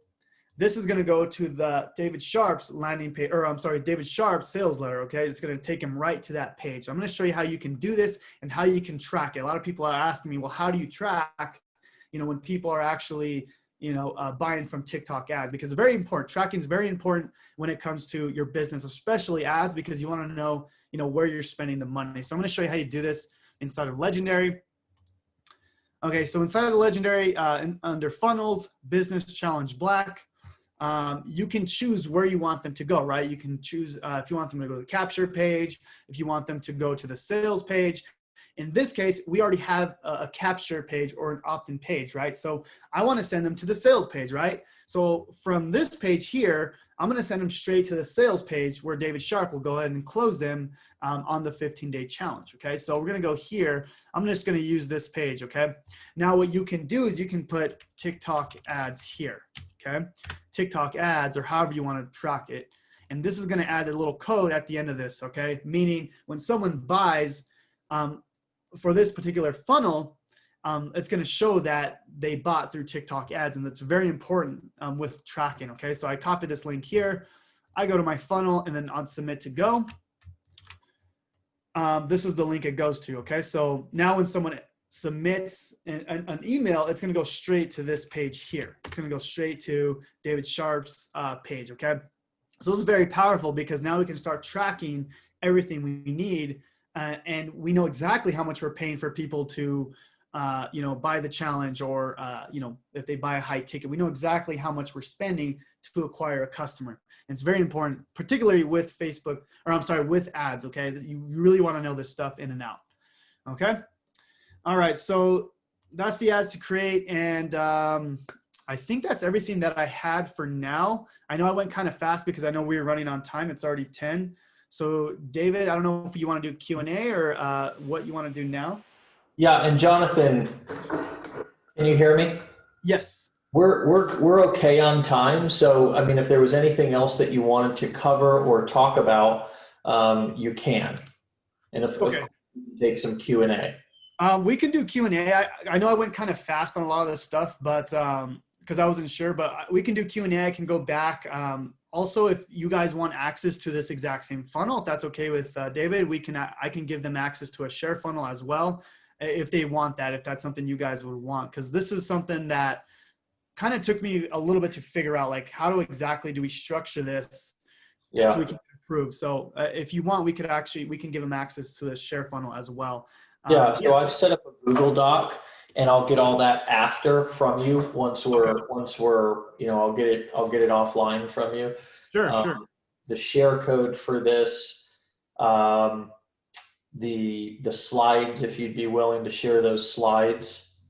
This is going to go to the David Sharp's landing page, or I'm sorry, David Sharp's sales letter. Okay, it's going to take him right to that page. So I'm going to show you how you can do this and how you can track it. A lot of people are asking me, well, how do you track, when people are actually buying from TikTok ads? Because it's very important. Tracking is very important when it comes to your business, especially ads, because you want to know, where you're spending the money. So I'm going to show you how you do this inside of Legendary. Okay, so inside of the Legendary, under funnels, business challenge black, you can choose where you want them to go, right? You can choose if you want them to go to the capture page, if you want them to go to the sales page. In this case, we already have a capture page or an opt-in page, right? So I want to send them to the sales page, right? So from this page here, I'm going to send them straight to the sales page where David Sharp will go ahead and close them on the 15-day challenge, okay? So we're going to go here. I'm just going to use this page, okay? Now what you can do is you can put TikTok ads here, okay? TikTok ads, or however you want to track it. And this is going to add a little code at the end of this, okay? Meaning when someone buys for this particular funnel, it's going to show that they bought through TikTok ads, and that's very important with tracking, okay? So I copy this link here. I go to my funnel, and then on submit to go. This is the link it goes to, okay? So now when someone submits an email, it's going to go straight to this page here. It's going to go straight to David Sharp's page, okay? So this is very powerful because now we can start tracking everything we need, and we know exactly how much we're paying for people to, you know, buy the challenge, or, you know, if they buy a high ticket, we know exactly how much we're spending to acquire a customer. And it's very important, particularly with Facebook, or I'm sorry, with ads, okay? You really want to know this stuff in and out, okay? All right, so that's the ads to create, and I think that's everything that I had for now. I know I went kind of fast because I know we were running on time. It's already 10. So David, I don't know if you want to do Q&A or what you want to do now. Yeah, and Jonathan, can you hear me? Yes. We're okay on time. So, I mean, if there was anything else that you wanted to cover or talk about, you can. And if Okay. take some Q&A. We can do Q&A. I know I went kind of fast on a lot of this stuff, but because I wasn't sure, but we can do Q&A. I can go back. Also, if you guys want access to this exact same funnel, if that's okay with David, I can give them access to a share funnel as well, if they want that, if that's something you guys would want. Because this is something that kind of took me a little bit to figure out, like, how exactly do we structure this so we can improve. So if you want, we can give them access to the share funnel as well. Yeah, so I've set up a Google Doc, and I'll get all that after from you once we're you know, I'll get it offline from you. Sure. The share code for this, the slides, if you'd be willing to share those slides.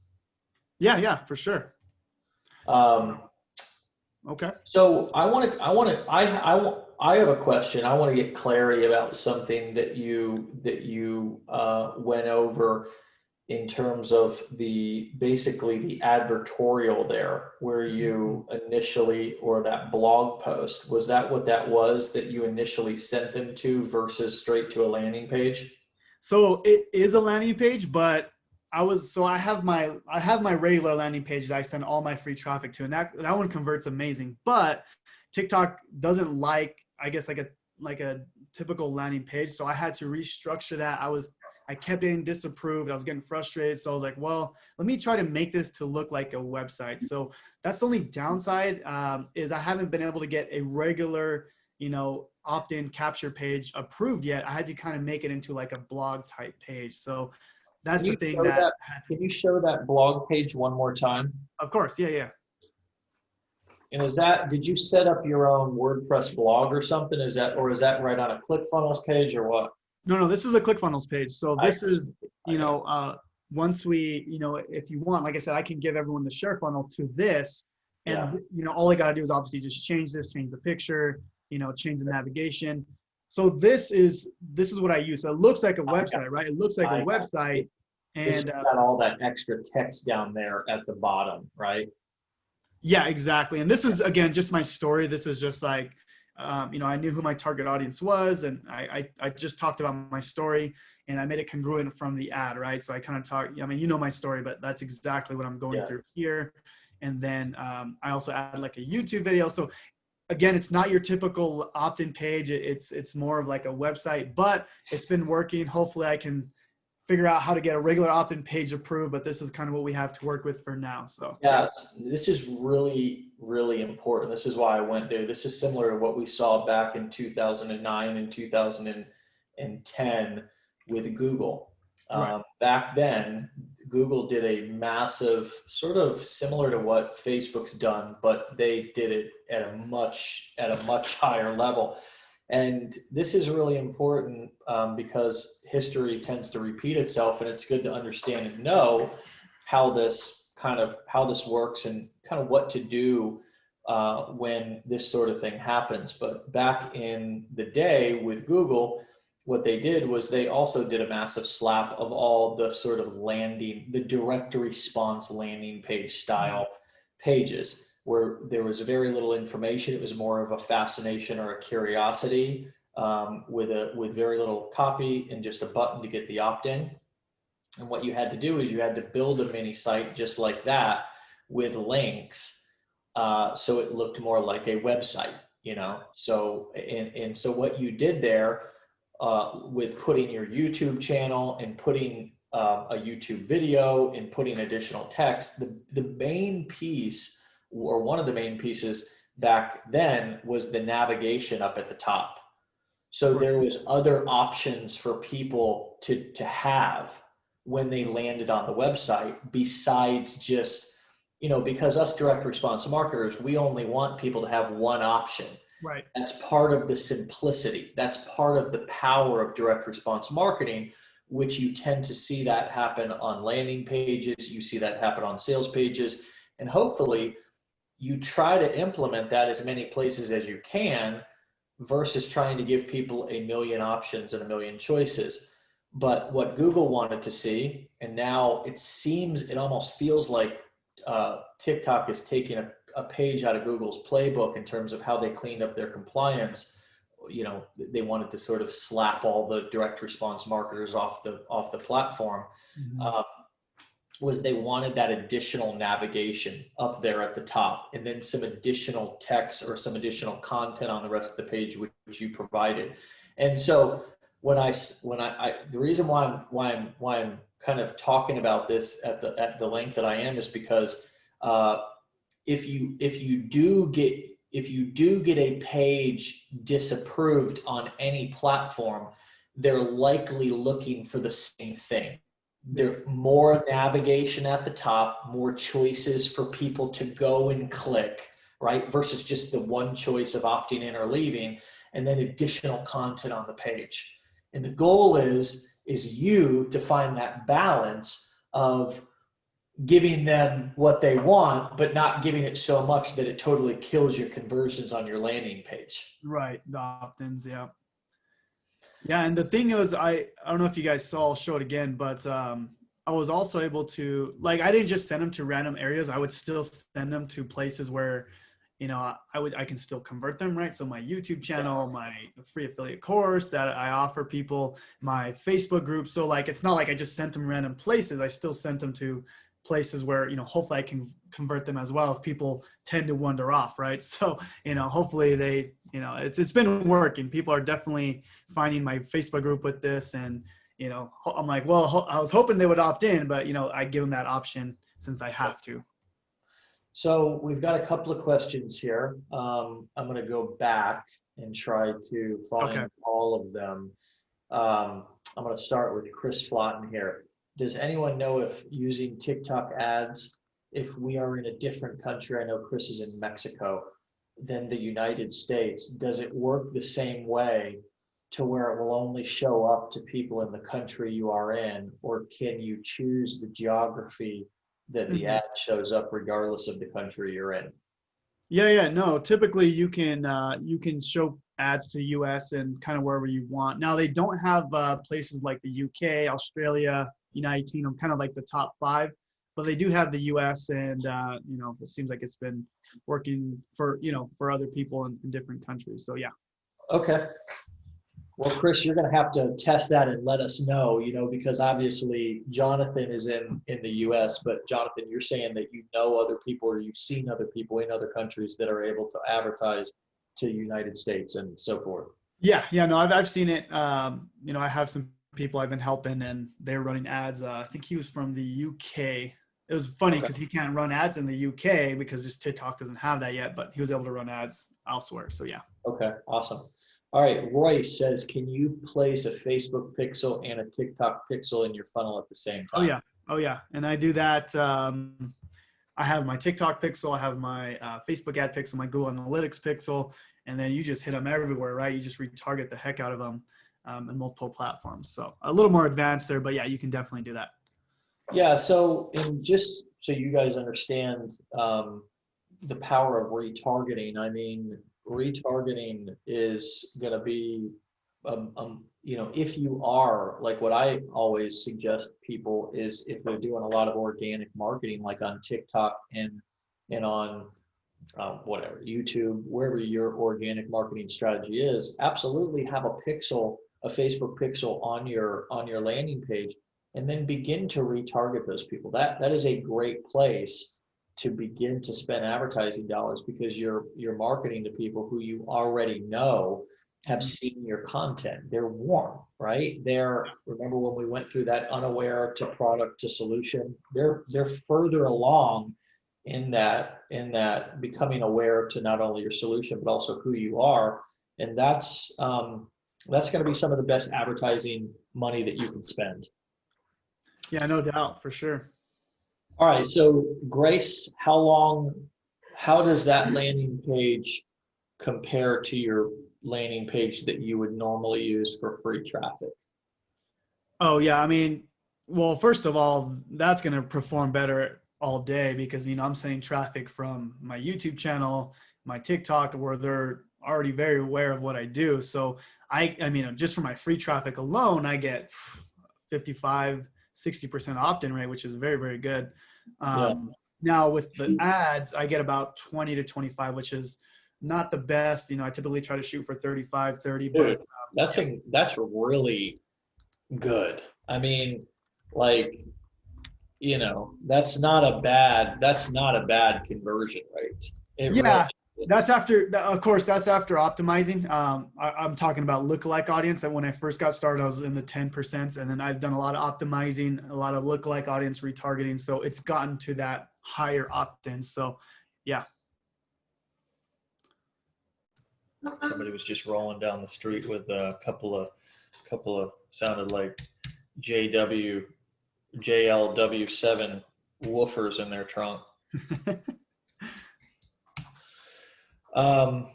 Yeah, for sure. Okay. So I have a question. I want to get clarity about something that you went over in terms of basically the advertorial there, where you initially, or that blog post, was that what that was that you initially sent them to versus straight to a landing page? So it is a landing page, but I have my regular landing page that I send all my free traffic to, and that one converts amazing. But TikTok doesn't like, I guess, like a typical landing page. So I had to restructure that. I kept getting disapproved. I was getting frustrated. So I was like, well, let me try to make this to look like a website. So that's the only downside, is I haven't been able to get a regular, you know, opt-in capture page approved yet. I had to kind of make it into like a blog type page. So that's the thing that can you show that blog page one more time? Of course. Yeah. And did you set up your own WordPress blog or something? Is that right on a ClickFunnels page or what? No, this is a ClickFunnels page. So this is, you know, once we, you know, if you want, like I said, I can give everyone the share funnel to this, and you know, all I got to do is obviously just change the picture, you know, change the navigation. So this is what I use. So it looks like a website, right? It looks like a website, and got all that extra text down there at the bottom, right? Yeah, exactly. And this is, again, just my story. This is just like, you know, I knew who my target audience was, and I just talked about my story, and I made it congruent from the ad, right? So I kind of talked, I mean, you know my story, but that's exactly what I'm going through here. And then I also add like a YouTube video. So again, it's not your typical opt-in page. It's more of like a website, but it's been working. Hopefully I can figure out how to get a regular opt-in page approved, but this is kind of what we have to work with for now. So yeah, this is really, really important. This is why I went there. This is similar to what we saw back in 2009 and 2010 with Google. Right. Back then, Google did a massive, sort of similar to what Facebook's done, but they did it at a much higher level. And this is really important because history tends to repeat itself, and it's good to understand and know how this works and kind of what to do when this sort of thing happens. But back in the day with Google, what they did was they also did a massive slap of all the sort of the direct response landing page style pages. where there was very little information. It was more of a fascination or a curiosity, with very little copy and just a button to get the opt-in. And what you had to do is you had to build a mini site just like that with links, so it looked more like a website, So so what you did there, with putting your YouTube channel and putting a YouTube video and putting additional text, the main piece, or one of the main pieces back then, was the navigation up at the top. So there was other options for people to have when they landed on the website, besides just, because us direct response marketers, we only want people to have one option. Right. That's part of the simplicity. That's part of the power of direct response marketing, which you tend to see that happen on landing pages. You see that happen on sales pages. And hopefully you try to implement that as many places as you can, versus trying to give people a million options and a million choices. But what Google wanted to see, and now it almost feels like TikTok is taking a page out of Google's playbook in terms of how they cleaned up their compliance. They wanted to sort of slap all the direct response marketers off the platform. Mm-hmm. Was they wanted that additional navigation up there at the top, and then some additional text or some additional content on the rest of the page, which you provided. And so the reason why I'm kind of talking about this at the length that I am is because if you do get a page disapproved on any platform, they're likely looking for the same thing. There more navigation at the top, more choices for people to go and click, right? Versus just the one choice of opting in or leaving, and then additional content on the page. And the goal is you to find that balance of giving them what they want, but not giving it so much that it totally kills your conversions on your landing page. Right. The opt-ins. Yeah. Yeah, and the thing is, I don't know if you guys saw, I'll show it again, but I was also able to, like, I didn't just send them to random areas. I would still send them to places where, I can still convert them, right? So my YouTube channel, my free affiliate course that I offer people, my Facebook group. So like, it's not like I just sent them random places. I still sent them to places where, hopefully I can convert them as well if people tend to wander off, right? So, hopefully they, it's been working. People are definitely finding my Facebook group with this, and, I'm like, well, I was hoping they would opt in, but, I give them that option since I have to. So we've got a couple of questions here. I'm going to go back and try to find all of them. I'm going to start with Chris Flotten here. Does anyone know if using TikTok ads, if we are in a different country, I know Chris is in Mexico, than the United States, does it work the same way to where it will only show up to people in the country you are in, or can you choose the geography that the ad shows up regardless of the country you're in? Yeah. No, typically you can show ads to US and kind of wherever you want. Now they don't have places like the UK, Australia, United Kingdom, kind of like the top 5, but they do have the US, and it seems like it's been working for other people in different countries. So yeah. Okay. Well, Chris, you're going to have to test that and let us know, because obviously Jonathan is in the US, but Jonathan, you're saying that other people, or you've seen other people in other countries that are able to advertise to the United States and so forth. Yeah. No, I've seen it. I have some people I've been helping, and they're running ads. I think he was from the UK. It was funny because he can't run ads in the UK because just TikTok doesn't have that yet, but he was able to run ads elsewhere. So yeah. Okay, awesome. All right, Royce says, can you place a Facebook pixel and a TikTok pixel in your funnel at the same time? Oh yeah. And I do that. I have my TikTok pixel, I have my Facebook ad pixel, my Google Analytics pixel, and then you just hit them everywhere, right? You just retarget the heck out of them in multiple platforms. So a little more advanced there, but yeah, you can definitely do that. Yeah, so just so you guys understand the power of retargeting, I mean, retargeting is going to be, if you are, like what I always suggest people is if they're doing a lot of organic marketing, like on TikTok and on whatever, YouTube, wherever your organic marketing strategy is, absolutely have a pixel, a Facebook pixel on your landing page, and then begin to retarget those people. That is a great place to begin to spend advertising dollars, because you're marketing to people who you already know have seen your content. They're warm, right? Remember when we went through that unaware to product to solution? They're further along in that becoming aware to not only your solution but also who you are, and that's going to be some of the best advertising money that you can spend. Yeah, no doubt, for sure. All right, so Grace, how does that landing page compare to your landing page that you would normally use for free traffic? Oh yeah, I mean, well, first of all, that's going to perform better all day because, I'm sending traffic from my YouTube channel, my TikTok, where they're already very aware of what I do. So I mean, just for my free traffic alone, I get 55, 60% opt-in rate, which is very, very good. Yeah. Now with the ads, I get about 20 to 25, which is not the best. I typically try to shoot for 35, 30, Dude, but that's really good. I mean, like, that's not a bad conversion rate. It really yeah, is. of course, that's after optimizing. I'm talking about lookalike audience. And when I first got started, I was in the 10%. And then I've done a lot of optimizing, a lot of lookalike audience retargeting. So it's gotten to that higher opt-in. So yeah. Somebody was just rolling down the street with a couple of sounded like JLW7 woofers in their trunk.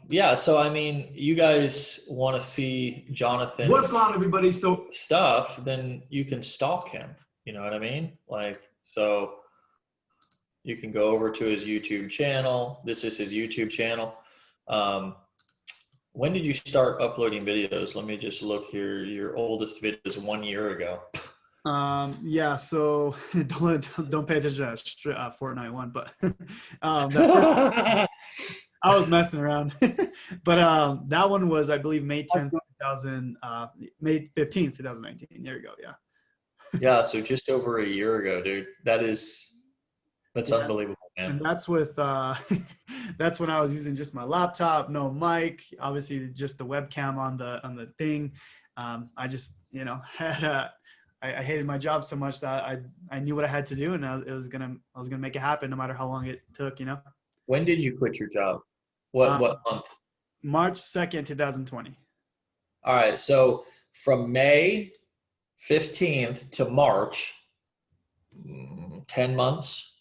Yeah, so I mean, you guys want to see Jonathan What's going on, everybody? So stuff, then you can stalk him. You know what I mean? So you can go over to his YouTube channel. This is his YouTube channel. When did you start uploading videos? Let me just look here. Your oldest video is 1 year ago. Yeah, so don't pay attention to that Fortnite one, but that first I was messing around. But that one was, I believe, May 10th, May 15th, 2019. There you go. Yeah. Yeah, so just over a year ago, dude. That's unbelievable, man. And that's with that's when I was using just my laptop, no mic, obviously just the webcam on the thing. I just, had I hated my job so much that I knew what I had to do, and I was gonna make it happen no matter how long it took. When did you quit your job? What month? March 2nd, 2020. All right, so from May 15th to March, 10 months.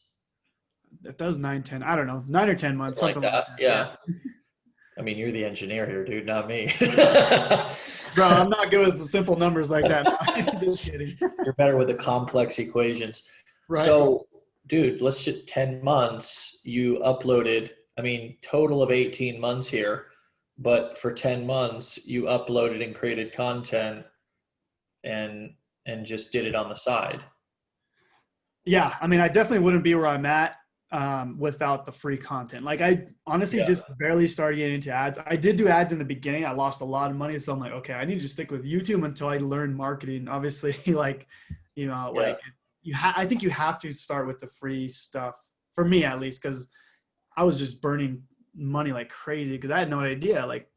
That does 9, 10. I don't know, 9 or 10 months, something like that. Yeah. I mean, you're the engineer here, dude, not me. Bro, I'm not good with the simple numbers like that. Just kidding. You're better with the complex equations. Right. So, dude, let's just 10 months. You uploaded, I mean, total of 18 months here, but for 10 months, you uploaded and created content and just did it on the side. Yeah, I mean, I definitely wouldn't be where I'm at without the free content. Like, I honestly just barely started getting into ads. I did do ads in the beginning. I lost a lot of money. So I'm like, okay, I need to stick with YouTube until I learn marketing. Obviously, I think you have to start with the free stuff, for me at least, because I was just burning money like crazy because I had no idea. Like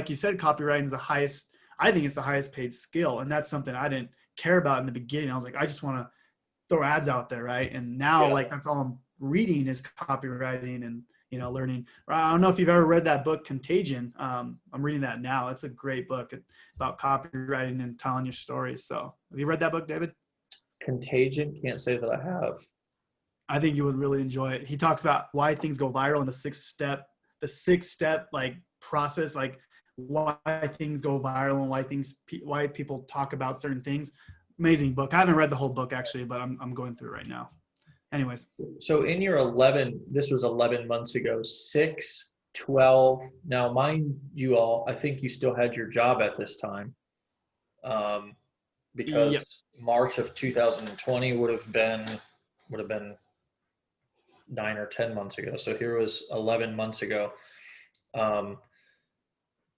you said, copywriting is the highest. I think it's the highest paid skill. And that's something I didn't care about in the beginning. I was like, I just want to throw ads out there, right? And now that's all I'm reading is copywriting and learning. I don't know if you've ever read that book Contagion. I'm reading that now. It's a great book about copywriting and telling your stories. So have you read that book, David? Contagion? Can't say that I have. I think you would really enjoy it. He talks about why things go viral in the six step like process, like why things go viral and why people talk about certain things. Amazing book. I haven't read the whole book actually, but I'm going through it right now. Anyways. So in your this was 11 months ago, 6, 12. Now, mind you all, I think you still had your job at this time. Because March of 2020 would have been 9 or 10 months ago. So here was 11 months ago.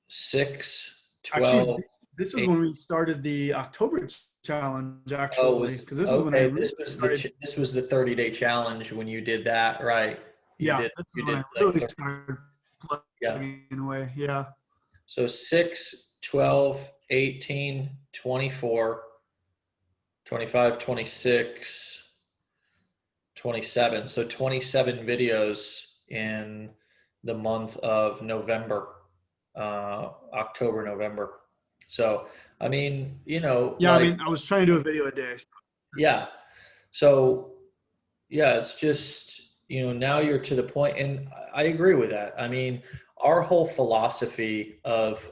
6, Actually, 12, this is 8. when we started the October challenge, Oh, actually, was because this is when I okay. really started. This was the 30-day challenge when you did that, right? Yeah, this is You when did I like really 30, started yeah. plugging away. Yeah. So 6, 12, 18, 24, 25, 26, 27. So 27 videos in the month of November, October, November. So, I mean, Yeah, I mean, I was trying to do a video a day. yeah. So, yeah, it's just, now you're to the point, and I agree with that. I mean, our whole philosophy of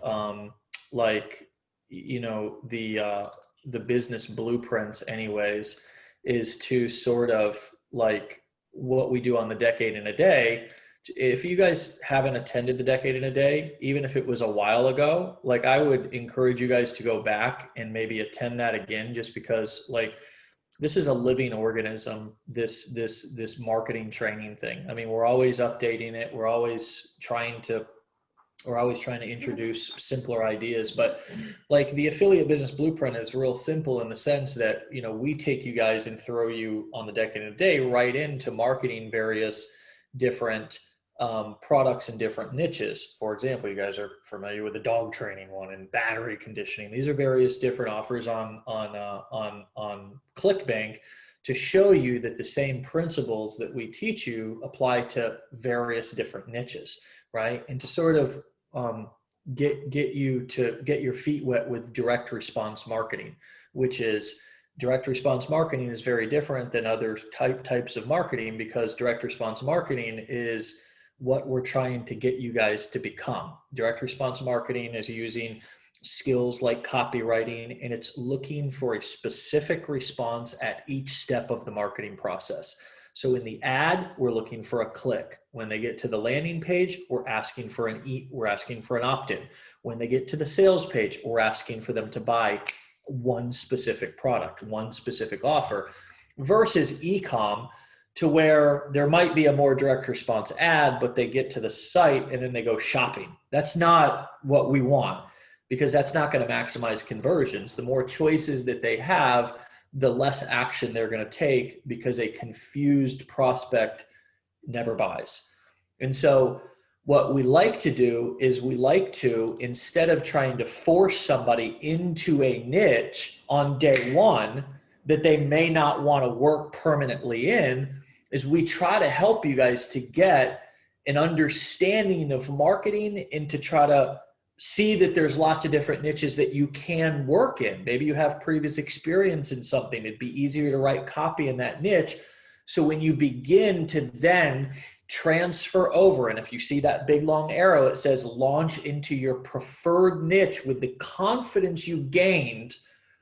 the business blueprints anyways is to sort of like what we do on the Decade in a Day. If you guys haven't attended the Decade in a Day, even if it was a while ago, like I would encourage you guys to go back and maybe attend that again, just because like this is a living organism, this marketing training thing. I mean, we're always updating it. We're always trying to introduce simpler ideas, but like the affiliate business blueprint is real simple in the sense that, we take you guys and throw you on the Decade in a Day right into marketing various different products and different niches. For example, you guys are familiar with the dog training one and battery conditioning. These are various different offers on ClickBank to show you that the same principles that we teach you apply to various different niches, right? And to sort of get you to get your feet wet with direct response marketing, which is direct response marketing is very different than other types of marketing, because direct response marketing is what we're trying to get you guys to become. Direct response marketing is using skills like copywriting, and it's looking for a specific response at each step of the marketing process. So in the ad, we're looking for a click. When they get to the landing page, we're asking for an opt-in. When they get to the sales page, we're asking for them to buy one specific product, one specific offer, versus e-com, to where there might be a more direct response ad, but they get to the site and then they go shopping. That's not what we want, because that's not going to maximize conversions. The more choices that they have, the less action they're going to take, because a confused prospect never buys. And so what we like to do is instead of trying to force somebody into a niche on day one that they may not want to work permanently in, is we try to help you guys to get an understanding of marketing and to try to see that there's lots of different niches that you can work in. Maybe you have previous experience in something. It'd be easier to write copy in that niche. So when you begin to then transfer over, and if you see that big long arrow, it says launch into your preferred niche with the confidence you gained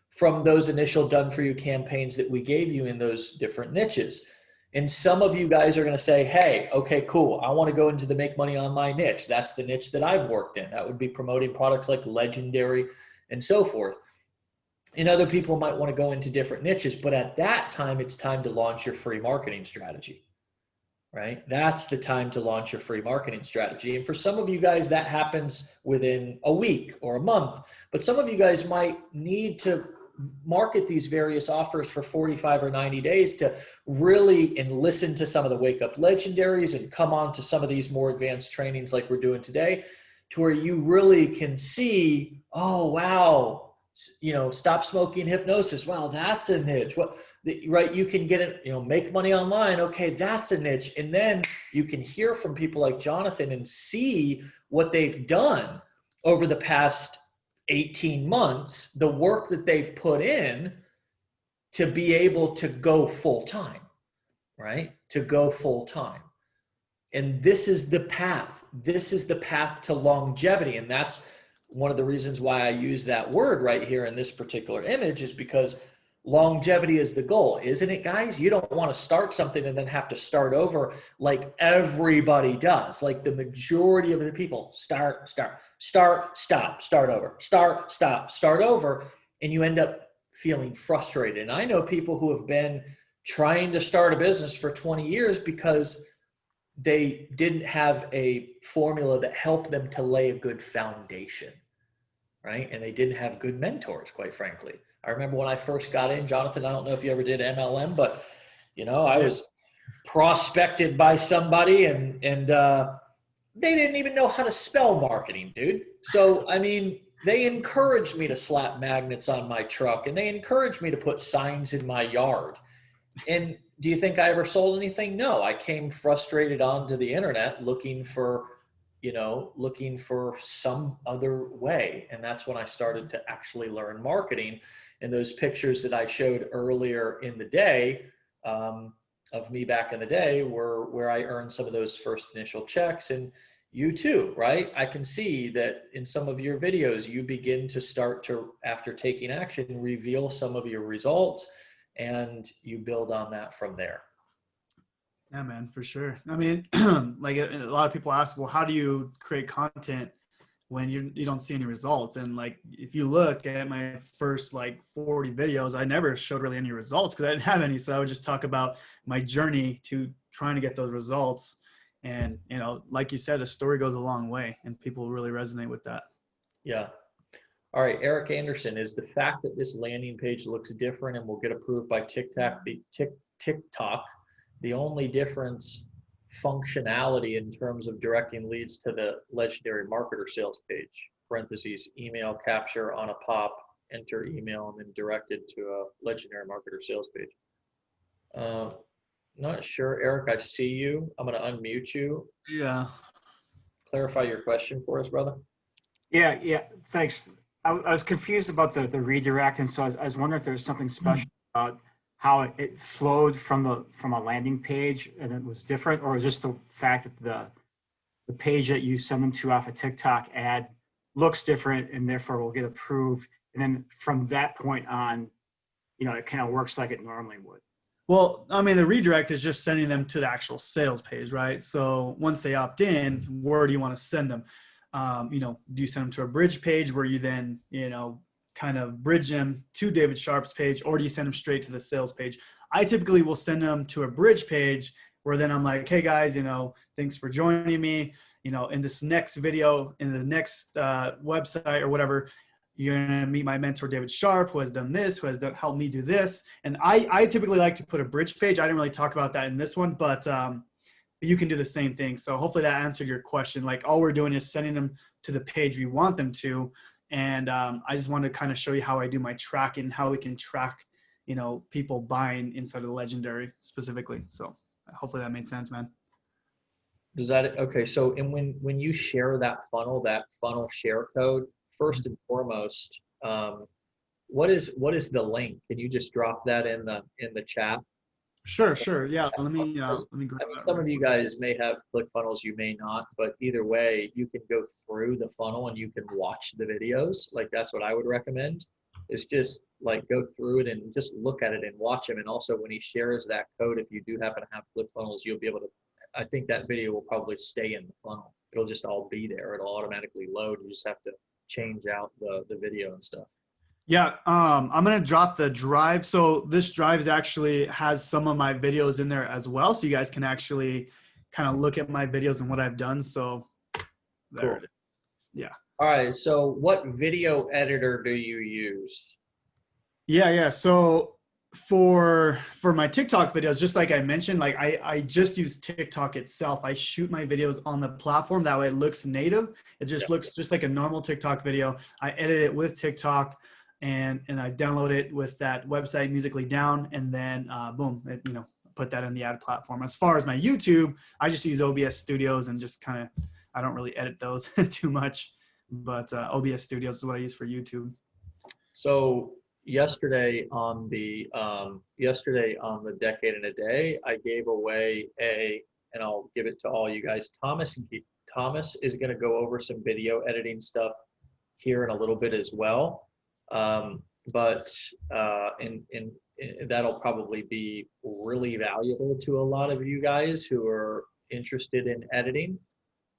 from those initial done for you campaigns that we gave you in those different niches. And some of you guys are going to say, hey, okay, cool. I want to go into the make money online niche. That's the niche that I've worked in. That would be promoting products like Legendary and so forth. And other people might want to go into different niches, but at that time, it's time to launch your free marketing strategy, right? That's the time to launch your free marketing strategy. And for some of you guys, that happens within a week or a month, but some of you guys might need to market these various offers for 45 or 90 days to really and listen to some of the wake up legendaries and come on to some of these more advanced trainings like we're doing today, to where you really can see, oh, wow, stop smoking hypnosis. Wow, that's a niche. Right? You can get it, make money online. Okay, that's a niche. And then you can hear from people like Jonathan and see what they've done over the past 18 months, the work that they've put in to be able to go full time, right? To go full time. And this is the path. This is the path to longevity. And that's one of the reasons why I use that word right here in this particular image, is because longevity is the goal, isn't it, guys? You don't want to start something and then have to start over like everybody does. Like the majority of the people start, stop, start over, start, stop, start over. And you end up feeling frustrated. And I know people who have been trying to start a business for 20 years because they didn't have a formula that helped them to lay a good foundation, right? And they didn't have good mentors, quite frankly. I remember when I first got in, Jonathan, I don't know if you ever did MLM, but I was prospected by somebody and they didn't even know how to spell marketing, dude. So, I mean, they encouraged me to slap magnets on my truck and they encouraged me to put signs in my yard. And do you think I ever sold anything? No, I came frustrated onto the internet looking for some other way. And that's when I started to actually learn marketing. And those pictures that I showed earlier in the day, of me back in the day were where I earned some of those first initial checks. And you too, right? I can see that in some of your videos, you begin to start to, after taking action, reveal some of your results and you build on that from there. Yeah, man, for sure. I mean, like a lot of people ask, well, how do you create content when you don't see any results? And like, if you look at my first like 40 videos, I never showed really any results because I didn't have any. So I would just talk about my journey to trying to get those results. And, like you said, a story goes a long way and people really resonate with that. Yeah. All right, Eric Anderson, is the fact that this landing page looks different and will get approved by TikTok, the only difference functionality in terms of directing leads to the legendary marketer sales page, parentheses, email capture on a pop, enter email, and then directed to a legendary marketer sales page? Not sure, Eric, I see you. I'm gonna unmute you. Yeah. Clarify your question for us, brother. Yeah, thanks. I was confused about the redirect, and so I was wondering if there was something special about how it flowed from a landing page and it was different, or was just the fact that the page that you send them to off a TikTok ad looks different and therefore will get approved, and then from that point on, it kind of works like it normally would. Well, I mean, the redirect is just sending them to the actual sales page, right? So once they opt in, where do you want to send them? Do you send them to a bridge page where you then, kind of bridge them to David Sharp's page, or do you send them straight to the sales page? I typically will send them to a bridge page where then I'm like, hey guys, thanks for joining me. In this next video, in the next website or whatever, you're going to meet my mentor, David Sharp, who has done this, who has helped me do this. And I typically like to put a bridge page. I didn't really talk about that in this one, but you can do the same thing. So hopefully that answered your question. Like, all we're doing is sending them to the page we want them to. And I just wanted to kind of show you how I do my tracking, how we can track, people buying inside of the legendary specifically. So hopefully that made sense, man. Does that, okay. So, and when you share that funnel share code, first and foremost, what is the link? Can you just drop that in the chat? Sure. Yeah. Let me grab that. Some of you guys may have ClickFunnels, you may not, but either way, you can go through the funnel and you can watch the videos. Like, that's what I would recommend, is just like go through it and just look at it and watch him. And also when he shares that code, if you do happen to have ClickFunnels, you'll be able to, I think that video will probably stay in the funnel. It'll just all be there. It'll automatically load. You just have to change out the video and stuff. Yeah, I'm gonna drop the drive. So this drive actually has some of my videos in there as well, so you guys can actually kind of look at my videos and what I've done. So there it is. Yeah. All right. So what video editor do you use? Yeah. So for my TikTok videos, just like I mentioned, like I just use TikTok itself. I shoot my videos on the platform. That way it looks native. It just looks just like a normal TikTok video. I edit it with TikTok. And I download it with that website Musically Down, and then boom, put that in the ad platform. As far as my YouTube, I just use OBS Studios and just kind of, I don't really edit those too much, but OBS Studios is what I use for YouTube. So yesterday on the Decade in a Day, I gave away and I'll give it to all you guys. Thomas is going to go over some video editing stuff here in a little bit as well. But that'll probably be really valuable to a lot of you guys who are interested in editing.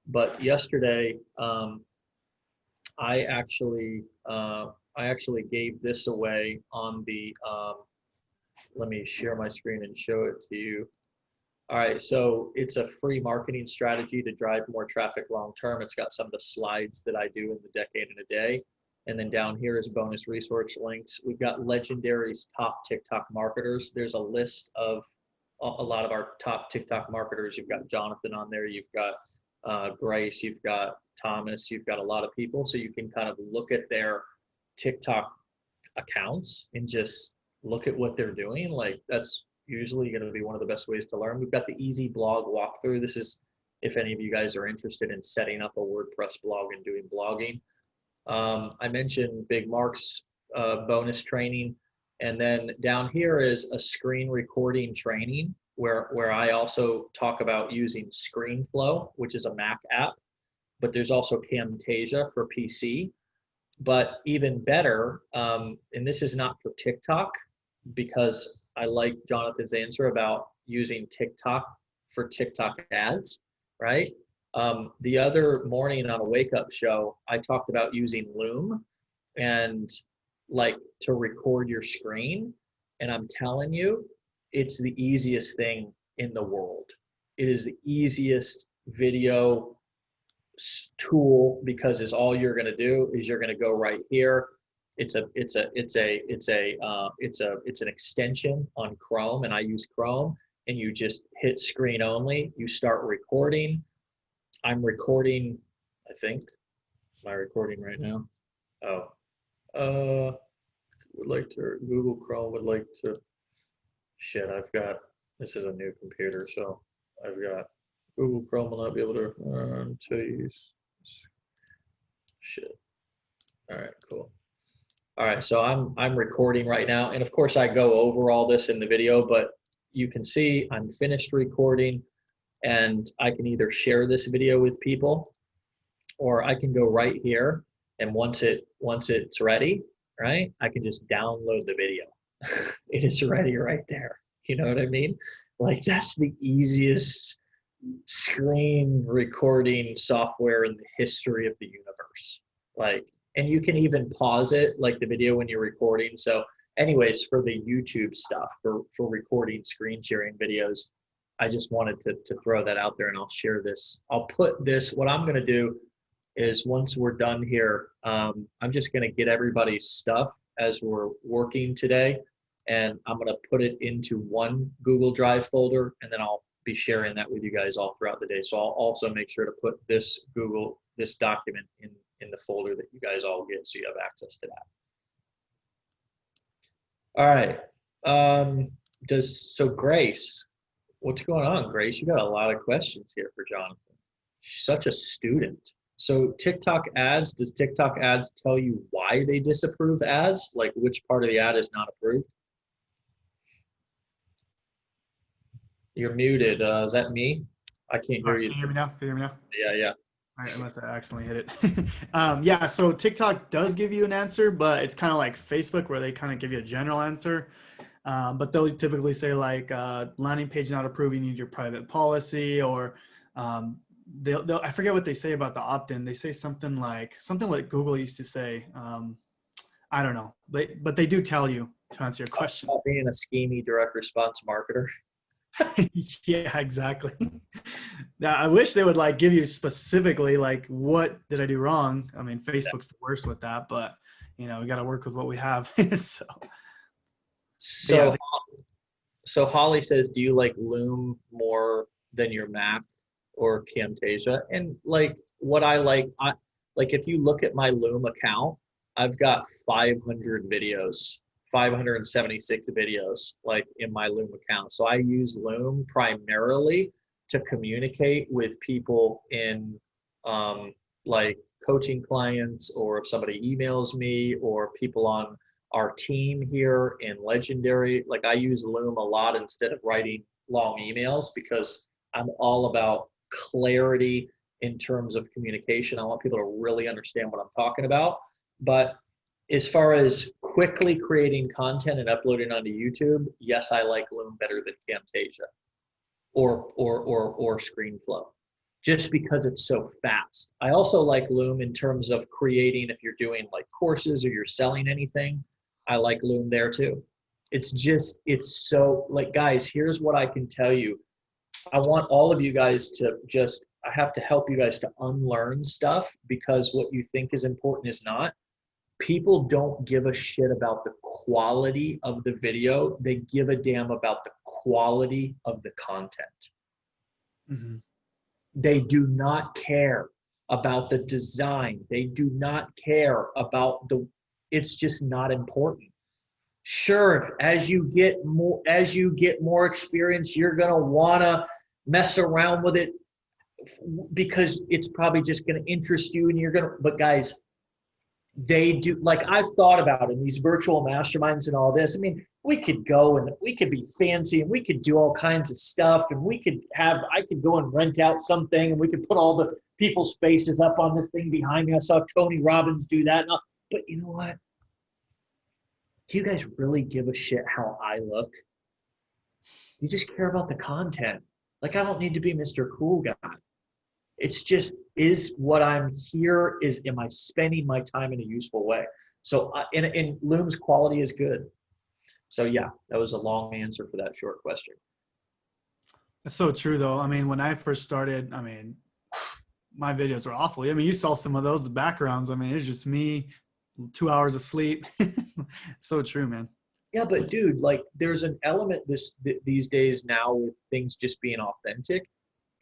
But yesterday, I actually gave this away on the let me share my screen and show it to you. All right, so it's a free marketing strategy to drive more traffic long term. It's got some of the slides that I do in the decade in a day. And then down here is bonus resource links. We've got Legendary's top TikTok marketers. There's a list of a lot of our top TikTok marketers. You've got Jonathan on there. You've got Grace. You've got Thomas. You've got a lot of people. So you can kind of look at their TikTok accounts and just look at what they're doing. Like that's usually going to be one of the best ways to learn. We've got the easy blog walkthrough. This is if any of you guys are interested in setting up a WordPress blog and doing blogging. I mentioned Big Mark's bonus training. And then down here is a screen recording training where I also talk about using ScreenFlow, which is a Mac app, but there's also Camtasia for PC. But even better, and this is not for TikTok, because I like Jonathan's answer about using TikTok for TikTok ads, right? The other morning on a wake up show, I talked about using Loom and like to record your screen. And I'm telling you, it's the easiest thing in the world. It is the easiest video tool because it's all you're going to do is you're going to go right here. It's an extension on Chrome, and I use Chrome, and you just hit screen only. You start recording. I'm recording, I think. Am I recording right now? Oh, would like to, Google Chrome would like to, shit, this is a new computer, so I've got, Google Chrome will not be able to use, shit. All right, cool. All right, so I'm recording right now, and of course I go over all this in the video, but you can see I'm finished recording, and I can either share this video with people, or I can go right here, and once it's ready, right, I can just download the video. It is ready right there. You know what I mean? Like that's the easiest screen recording software in the history of the universe. Like, and you can even pause it, like the video when you're recording. So anyways, for the YouTube stuff, for recording screen sharing videos, I just wanted to throw that out there, and I'll share this. I'll put this, what I'm gonna do is once we're done here, I'm just gonna get everybody's stuff as we're working today, and I'm gonna put it into one Google Drive folder, and then I'll be sharing that with you guys all throughout the day. So I'll also make sure to put this document in the folder that you guys all get, so you have access to that. All right, so Grace, what's going on, Grace? You got a lot of questions here for Jonathan. She's such a student. So TikTok ads, does TikTok ads tell you why they disapprove ads? Like which part of the ad is not approved? You're muted. Is that me? I can't hear you. Can you hear me now? Can you hear me now? Yeah. All right, unless I accidentally hit it. Yeah, so TikTok does give you an answer, but it's kind of like Facebook where they kind of give you a general answer. But they'll typically say like landing page not approved, you need your private policy, or they'll I forget what they say about the opt-in. They say something like Google used to say. I don't know, but they do tell you to answer your question. About being a schemy direct response marketer. Yeah, exactly. Now, I wish they would like give you specifically like what did I do wrong. I mean, Facebook's the worst with that, but we got to work with what we have. So Holly says, do you like Loom more than your Mac or Camtasia? And like what I like if you look at my Loom account, I've got 500 videos. 576 videos like in my Loom account. So I use Loom primarily to communicate with people in like coaching clients, or if somebody emails me, or people on our team here in Legendary. Like I use Loom a lot instead of writing long emails, because I'm all about clarity in terms of communication. I want people to really understand what I'm talking about. But as far as quickly creating content and uploading onto YouTube, yes, I like Loom better than Camtasia or ScreenFlow, just because it's so fast. I also like Loom in terms of creating, if you're doing like courses or you're selling anything, I like Loom there too. It's so like, guys, here's what I can tell you. I want all of you guys to I have to help you guys to unlearn stuff, because what you think is important is not. People don't give a shit about the quality of the video. They give a damn about the quality of the content. Mm-hmm. They do not care about the design. They do not care about it's just not important. Sure, as you get more experience, you're going to want to mess around with it because it's probably just going to interest you, and but guys, they do, like I've thought about in these virtual masterminds and all this. I mean, we could go and we could be fancy and we could do all kinds of stuff, and I could go and rent out something, and we could put all the people's faces up on this thing behind me. I saw Tony Robbins do that. But you know what? Do you guys really give a shit how I look? You just care about the content. Like, I don't need to be Mr. Cool Guy. It's just, what I'm here is, am I spending my time in a useful way? So in Loom's quality is good. So yeah, that was a long answer for that short question. That's so true though. I mean, when I first started, I mean, my videos were awful. I mean, you saw some of those backgrounds. I mean, it's just me, 2 hours of sleep. So true, man. Yeah, but dude, like, there's an element these days now with things just being authentic,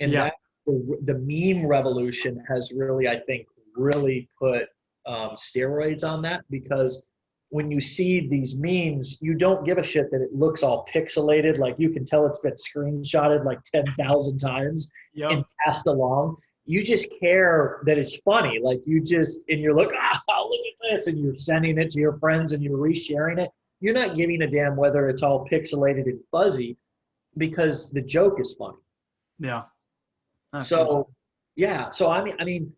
and yeah. that the meme revolution has really, I think, really put steroids on that, because when you see these memes, you don't give a shit that it looks all pixelated. Like, you can tell it's been screenshotted like 10,000 times and passed along. You just care that it's funny. Like, and you're like, look at this, and you're sending it to your friends and you're resharing it. You're not giving a damn whether it's all pixelated and fuzzy, because the joke is funny. Yeah. So, yeah. So, I mean,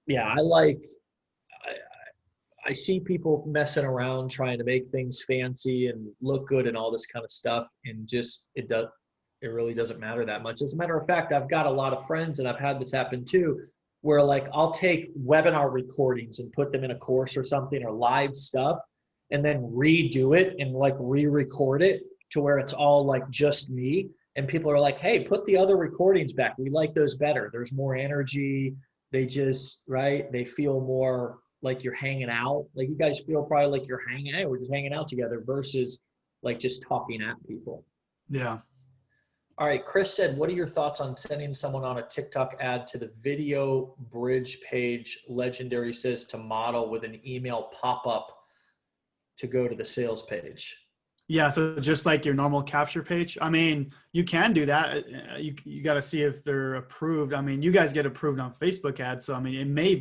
yeah, I see people messing around trying to make things fancy and look good and all this kind of stuff. And just, it really doesn't matter that much. As a matter of fact, I've got a lot of friends, and I've had this happen too, where like I'll take webinar recordings and put them in a course or something, or live stuff, and then redo it and like re-record it to where it's all like just me. And people are like, hey, put the other recordings back. We like those better. There's more energy. They feel more like you're hanging out. Like, you guys feel probably like you're hanging out. We're just hanging out together versus like just talking at people. Yeah. All right. Chris said, what are your thoughts on sending someone on a TikTok ad to the video bridge page? Legendary says to model with an email pop-up to go to the sales page. Yeah, so just like your normal capture page. I mean, you can do that. You got to see if they're approved. I mean, you guys get approved on Facebook ads, so I mean, it may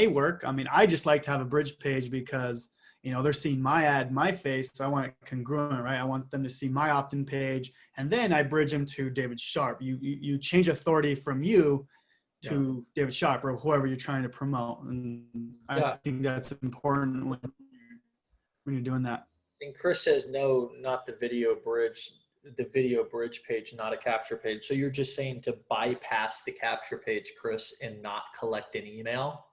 work. I mean, I just like to have a bridge page because, you know, they're seeing my ad, my face. So I want it congruent, right? I want them to see my opt-in page, and then I bridge them to David Sharp. You change authority from you to David Sharp or whoever you're trying to promote, and I think that's important when you're doing that. And Chris says, no, not the video bridge page, not a capture page. So you're just saying to bypass the capture page, Chris, and not collect an email?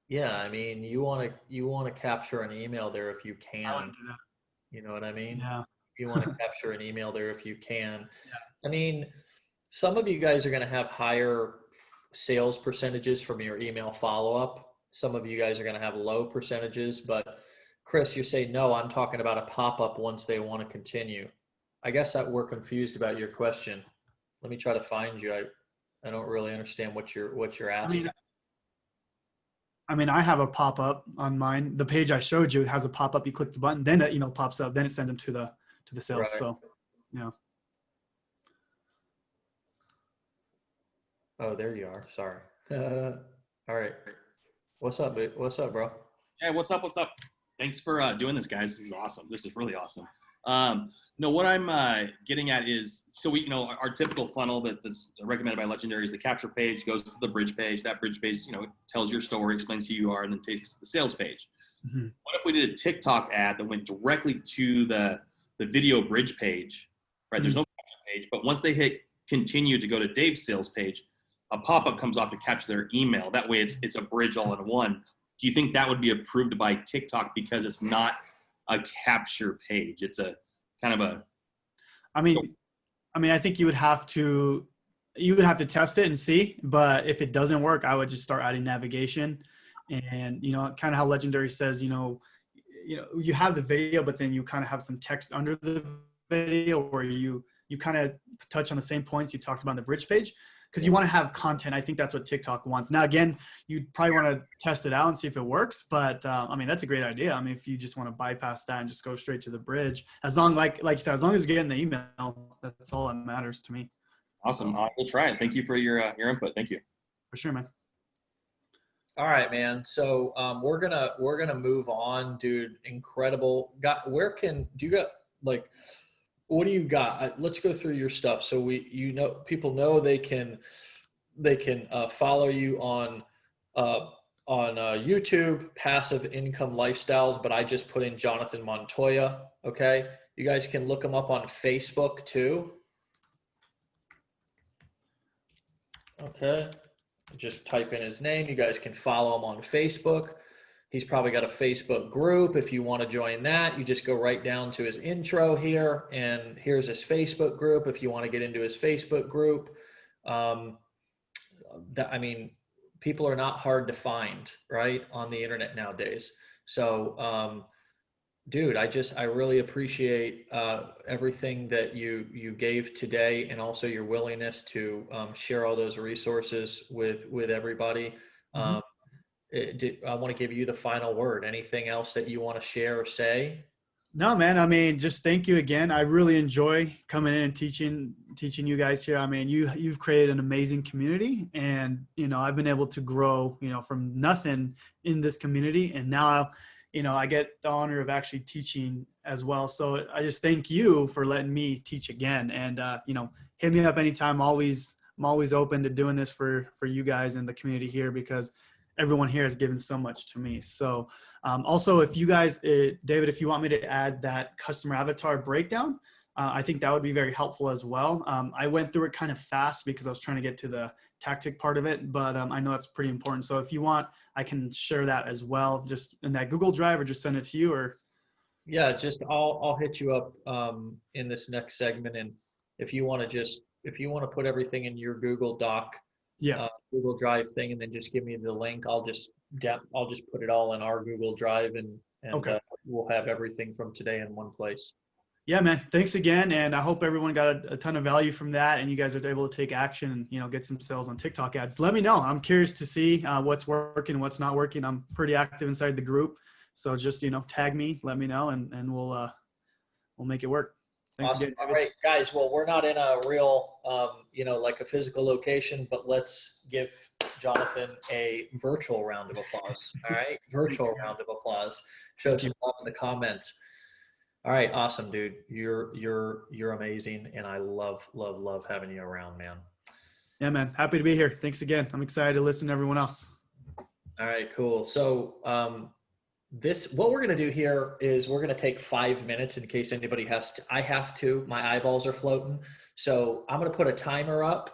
Yeah, I mean, you want to capture an email there if you can. I wouldn't do that. You know what I mean? Yeah. You want to capture an email there if you can. Yeah. I mean, some of you guys are going to have higher sales percentages from your email follow-up. Some of you guys are going to have low percentages, but Chris, you say, no, I'm talking about a pop-up once they want to continue. I guess that we're confused about your question. Let me try to find you. I don't really understand what you're asking. I mean, I have a pop-up on mine. The page I showed you has a pop-up. You click the button, then that email pops up, then it sends them to the sales. Right. So, yeah. Oh, there you are. Sorry. All right. What's up, bro? Hey, what's up? Thanks for doing this, guys. This is awesome. This is really awesome. No, what I'm getting at is, so we, our typical funnel that's recommended by Legendary is the capture page goes to the bridge page. That bridge page, tells your story, explains who you are, and then takes to the sales page. Mm-hmm. What if we did a TikTok ad that went directly to the video bridge page, right? Mm-hmm. There's no capture page, but once they hit continue to go to Dave's sales page, a pop-up comes off to capture their email. That way it's a bridge all in one. Do you think that would be approved by TikTok because it's not a capture page. It's a kind of a, I mean, I think you would have to test it and see, but if it doesn't work, I would just start adding navigation. And, kind of how Legendary says, you have the video, but then you kind of have some text under the video where you kind of touch on the same points you talked about on the bridge page, because you want to have content. I think that's what TikTok wants. Now, again, you probably want to test it out and see if it works, but that's a great idea. I mean, if you just want to bypass that and just go straight to the bridge, as long, like you said, as long as you're getting the email, that's all that matters to me. awesome. We'll try it. Thank you for your input. Thank you. For sure, man. All right, man. So we're gonna move on, dude. Incredible. What do you got? Let's go through your stuff. So people know they can follow you on YouTube, Passive Income Lifestyles, but I just put in Jonathan Montoya. Okay. You guys can look him up on Facebook too. Okay. Just type in his name. You guys can follow him on Facebook. He's probably got a Facebook group. If you want to join that, you just go right down to his intro here, and here's his Facebook group. If you want to get into his Facebook group, people are not hard to find, right, on the internet nowadays. So, dude, I really appreciate everything that you gave today, and also your willingness to share all those resources with everybody. Mm-hmm. I want to give you the final word. Anything else that you want to share or say? No, man. I mean, just thank you again. I really enjoy coming in and teaching you guys here. I mean, you've created an amazing community, and, I've been able to grow, from nothing in this community. And now, I get the honor of actually teaching as well. So I just thank you for letting me teach again. And, hit me up anytime. I'm always open to doing this for you guys in the community here, because everyone here has given so much to me. So also, if you guys, David, if you want me to add that customer avatar breakdown, I think that would be very helpful as well. I went through it kind of fast because I was trying to get to the tactic part of it, but I know that's pretty important. So if you want, I can share that as well, just in that Google Drive, or just send it to you, or. Yeah, I'll hit you up in this next segment. And if you want to put everything in your Google Doc, Google Drive thing, and then just give me the link, I'll just put it all in our Google Drive, and okay. We'll have everything from today in one place. Yeah, man. Thanks again. And I hope everyone got a ton of value from that, and you guys are able to take action and, get some sales on TikTok ads. Let me know. I'm curious to see what's working, what's not working. I'm pretty active inside the group. So just, tag me, let me know, and we'll make it work. Thanks awesome. again. All right, guys. Well, we're not in a real, like a physical location, but let's give Jonathan a virtual round of applause. All right. Virtual round of applause. Show some love in the comments. All right. Awesome, dude. You're amazing. And I love having you around, man. Yeah, man. Happy to be here. Thanks again. I'm excited to listen to everyone else. All right, cool. So, what we're going to do here is we're going to take 5 minutes in case anybody my eyeballs are floating. So I'm going to put a timer up,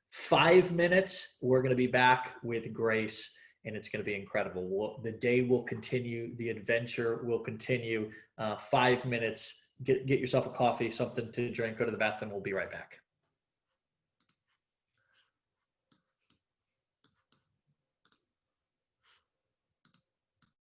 5 minutes. We're going to be back with Grace, and it's going to be incredible. The day will continue. The adventure will continue. 5 minutes, get yourself a coffee, something to drink, go to the bathroom. We'll be right back.